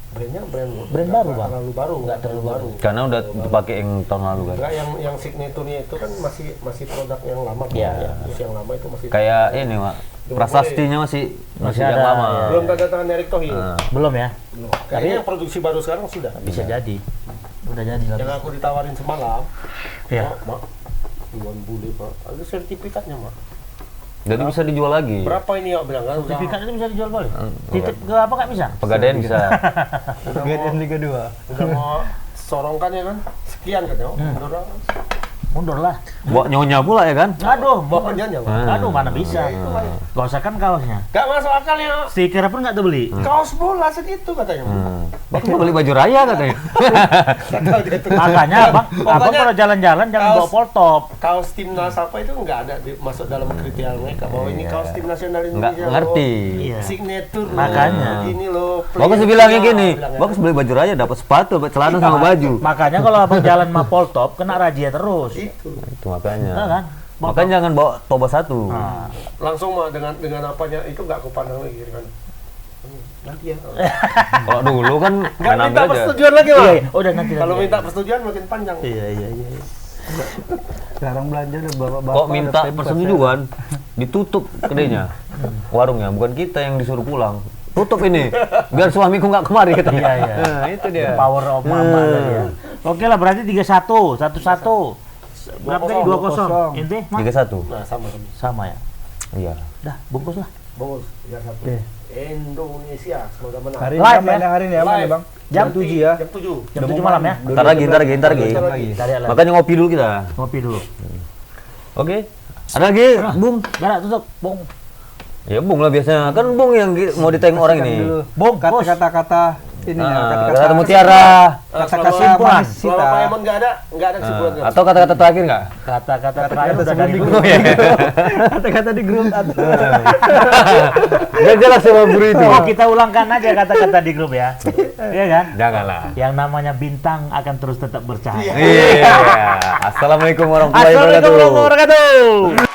Brandnya brand Brand baru, Bang? terlalu baru, nggak terlalu baru. Karena udah dipakai yang tahun lalu kan. Enggak, yang signaturnya itu kan masih produk yang lama. Iya. Ya. Terus yang lama itu masih Kayak ini, Mak. Prasastinya masih yang ada, lama. ya. belum tanda tangan Erick Thohir. Belum ya? Belum. Kayaknya yang produksi baru sekarang sudah. Bisa jadi. Udah jadi lah. Yang aku ditawarin semalam, Iya. Mak, Iwan Bule, Pak. Ada sertifikatnya, Mak. Jadi bisa dijual lagi. Berapa ini ya bilang kan? Udah, Sertifikat itu bisa dijual balik. Titip ke apa nggak bisa? Pegadaian bisa. Pegadaian Liga 2. udah mau sorongkan ya kan? Sekian katanya. Udah, Mundur lah. Bawa nyonya pula ya kan? Aduh, pokoknya Pak. aduh mana bisa. Gak usah kan kaosnya. Gak masuk akal ya. Stiker pun nggak terbeli. Kaos bola segitu katanya. Bapak beli baju raya katanya. Nggak tahu dia tuh. Makanya abang Pokoknya kalau jalan-jalan jangan kaos- bawa poltop. Kaos timnas apa itu nggak ada masuk dalam kriteria mereka bahwa ini kaos tim nasional Nggak Indonesia. ngerti. Iya. Signature. Makanya. Ini loh. Bagus player bilangnya kita, gini, bilangnya. bagus beli baju raya dapat sepatu, dapat celana sama baju. Makanya kalau abang jalan sama poltop kena razia terus. Itu. Itu makanya. Nah, kan? Makanya jangan bawa Toba 1. Langsung mah dengan apanya itu nggak aku pandang lagi kan. Nanti ya. Kalau dulu kan Nggak main minta ambil aja. persetujuan lagi, Iya, Pak. iya. Udah nanti. Kalau minta persetujuan makin panjang. Iya. Sekarang belanja udah bapak-bapak. Kok minta udah persetujuan ditutup kedainya. Warungnya bukan kita yang disuruh pulang. Tutup ini biar suamiku nggak kemari katanya. Iya, iya. Nah, itu dia. Power of mama tadi ya. Oke lah berarti 3-1, 1-1. Berapa tadi? 2-0. 2-0. Ente, Mak? 3-1. Nah, sama kami. Sama ya. Iya. Dah, bungkus lah. Bos, ya satu. Oke. Indonesia semoga menang. Hari ini Live kan mainnya ya? hari ini ya, mana Live. Bang? Jam 7 ya. Jam 7. Jam 7 malam ya. Ntar lagi. Bentar lagi. Tadi ada Makanya ngopi dulu kita. ngopi dulu. Oke. Ada lagi, Bung. Gak ada tutup, Bung. Ya Bung lah biasanya. Kan Bung yang mau ditengok orang ini. Dulu. Bung, kata-kata ini kata mutiara. kata-kata kesimpulan. manis Selama Sita. Pak Emon nggak ada kesimpulan. Atau kata-kata terakhir nggak? Kata-kata terakhir Kata-kata udah dari sebelum grup. di grup. Kata-kata di grup atau Nggak jelas sama guru itu. Oh, kita ulangkan aja kata-kata di grup ya. Iya kan? Janganlah. Yang namanya bintang akan terus tetap bercahaya. Iya. Assalamualaikum warahmatullahi Assalamualaikum wabarakatuh. warahmatullahi wabarakatuh.